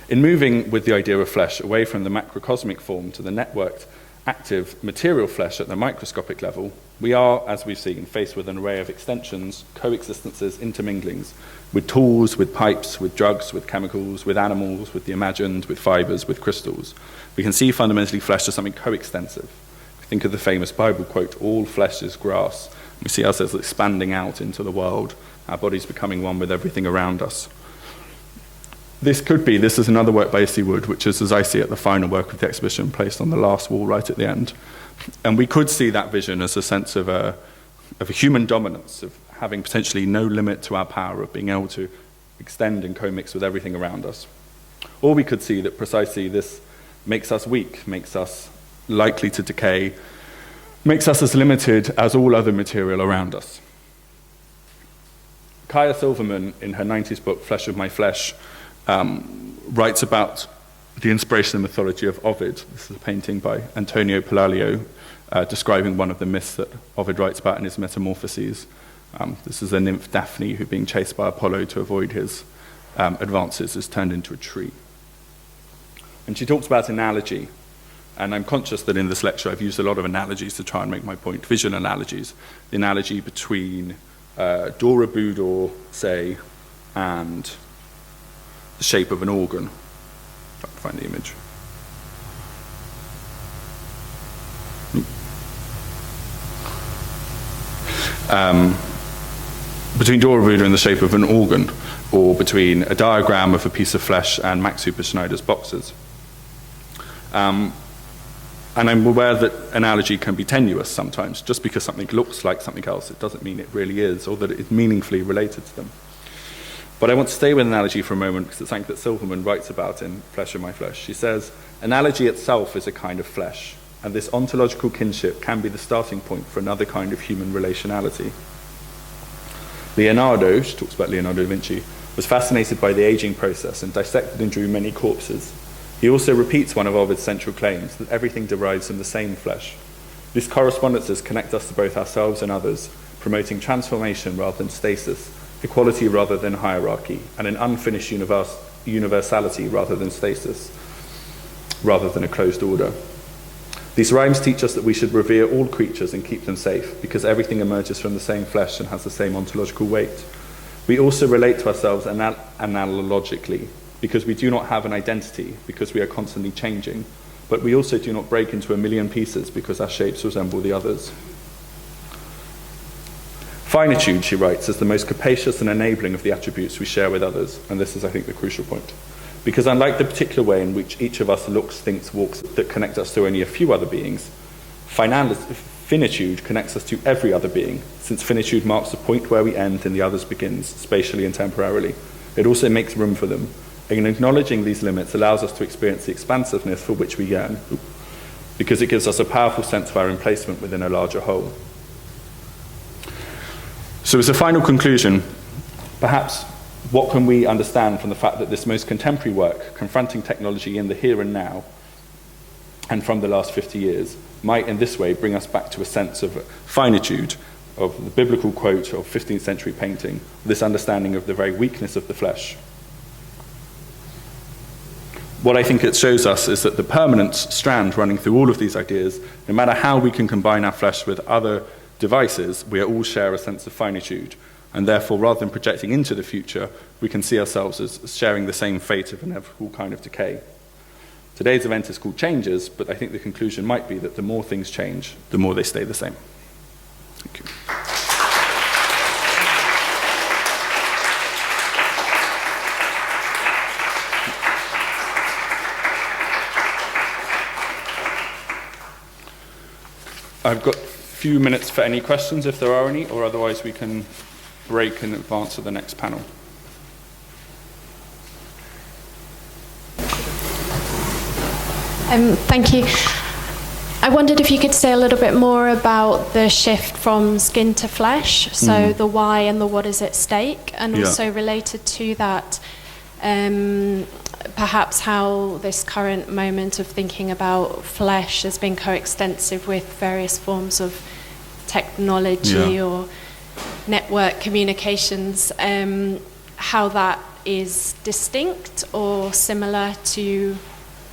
In moving with the idea of flesh away from the macrocosmic form to the networked, active material flesh at the microscopic level, we are, as we've seen, faced with an array of extensions, coexistences, interminglings, with tools, with pipes, with drugs, with chemicals, with animals, with the imagined, with fibers, with crystals. We can see fundamentally flesh as something coextensive. Think of the famous Bible quote, all flesh is grass. We see ourselves expanding out into the world, our bodies becoming one with everything around us. This is another work by Issy Wood, which is, as I see it, the final work of the exhibition, placed on the last wall right at the end. And we could see that vision as a sense of a human dominance, of having potentially no limit to our power, of being able to extend and co-mix with everything around us. Or we could see that precisely this makes us weak, makes us likely to decay, makes us as limited as all other material around us. Kaya Silverman, in her 90s book, Flesh of My Flesh, writes about the inspiration and mythology of Ovid. This is a painting by Antonio Palladio, describing one of the myths that Ovid writes about in his Metamorphoses. This is a nymph Daphne who, being chased by Apollo to avoid his advances, is turned into a tree. And she talks about analogy. And I'm conscious that in this lecture I've used a lot of analogies to try and make my point, visual analogies. The analogy between Dora Budor, say, and the shape of an organ. Try to find the image. Between Dora Budor and the shape of an organ, or between a diagram of a piece of flesh and Max Superschneider's boxes. And I'm aware that analogy can be tenuous sometimes. Just because something looks like something else, it doesn't mean it really is, or that it is meaningfully related to them. But I want to stay with analogy for a moment, because it's something that Silverman writes about in Flesh of My Flesh. She says, analogy itself is a kind of flesh, and this ontological kinship can be the starting point for another kind of human relationality. Leonardo, she talks about Leonardo da Vinci, was fascinated by the aging process and dissected and drew many corpses. He also repeats one of Ovid's central claims, that everything derives from the same flesh. These correspondences connect us to both ourselves and others, promoting transformation rather than stasis, equality rather than hierarchy, and an unfinished universality rather than stasis, rather than a closed order. These rhymes teach us that we should revere all creatures and keep them safe, because everything emerges from the same flesh and has the same ontological weight. We also relate to ourselves analogically, because we do not have an identity, because we are constantly changing, but we also do not break into a million pieces because our shapes resemble the others. Finitude, she writes, is the most capacious and enabling of the attributes we share with others, and this is, I think, the crucial point. Because unlike the particular way in which each of us looks, thinks, walks, that connect us to only a few other beings, finitude connects us to every other being, since finitude marks the point where we end and the others begins, spatially and temporarily. It also makes room for them. And acknowledging these limits allows us to experience the expansiveness for which we yearn, because it gives us a powerful sense of our emplacement within a larger whole. So as a final conclusion, perhaps what can we understand from the fact that this most contemporary work, confronting technology in the here and now, and from the last 50 years, might in this way bring us back to a sense of finitude, of the biblical quote of 15th century painting, this understanding of the very weakness of the flesh. What I think it shows us is that the permanent strand running through all of these ideas, no matter how we can combine our flesh with other devices, we all share a sense of finitude. And therefore, rather than projecting into the future, we can see ourselves as sharing the same fate of inevitable kind of decay. Today's event is called Changes, but I think the conclusion might be that the more things change, the more they stay the same. Thank you. I've got a few minutes for any questions, if there are any, or otherwise we can break and advance to the next panel. Thank you. I wondered if you could say a little bit more about the shift from skin to flesh, so the why and the what is at stake, and also related to that, perhaps how this current moment of thinking about flesh has been coextensive with various forms of technology or network communications, how that is distinct or similar to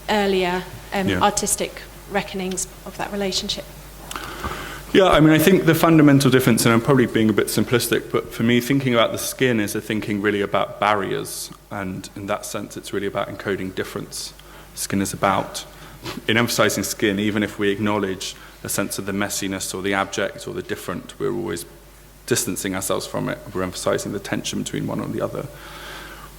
earlier artistic reckonings of that relationship. Yeah, I mean, I think the fundamental difference, and I'm probably being a bit simplistic, but for me, thinking about the skin is thinking really about barriers, and in that sense, it's really about encoding difference. Skin is about, in emphasizing skin, even if we acknowledge a sense of the messiness or the abject or the different, we're always distancing ourselves from it. We're emphasizing the tension between one and the other.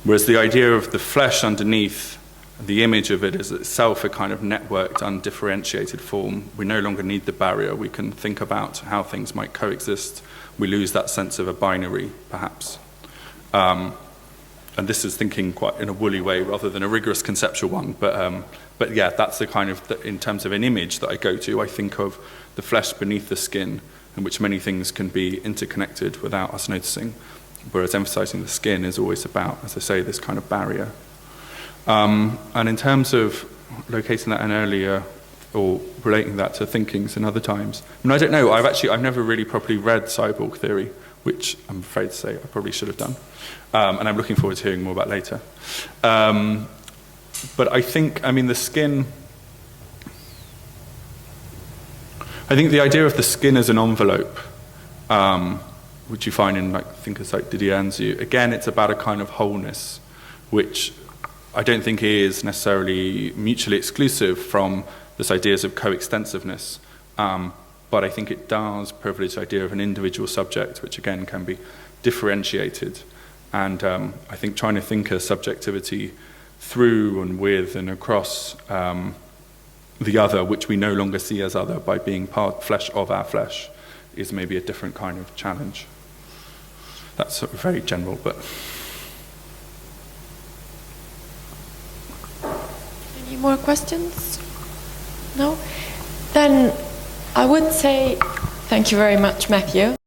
Whereas the idea of the flesh underneath, the image of it is itself a kind of networked, undifferentiated form. We no longer need the barrier. We can think about how things might coexist. We lose that sense of a binary, perhaps. And this is thinking quite in a woolly way rather than a rigorous conceptual one. But yeah, that's the kind of, in terms of an image that I go to, I think of the flesh beneath the skin, in which many things can be interconnected without us noticing. Whereas emphasizing the skin is always about, as I say, this kind of barrier. And in terms of locating that in earlier, or relating that to thinkings in other times, I mean, I don't know, I've never really properly read cyborg theory, which I'm afraid to say I probably should have done. And I'm looking forward to hearing more about later. But I think, I mean, the skin, I think the idea of the skin as an envelope, which you find in thinkers like Didier Anzu, again, it's about a kind of wholeness, which I don't think is necessarily mutually exclusive from this ideas of coextensiveness, but I think it does privilege the idea of an individual subject, which again can be differentiated. And I think trying to think of subjectivity through and with and across the other, which we no longer see as other by being flesh of our flesh, is maybe a different kind of challenge. That's sort of very general, but... Any more questions? No? Then I would say thank you very much, Matthew.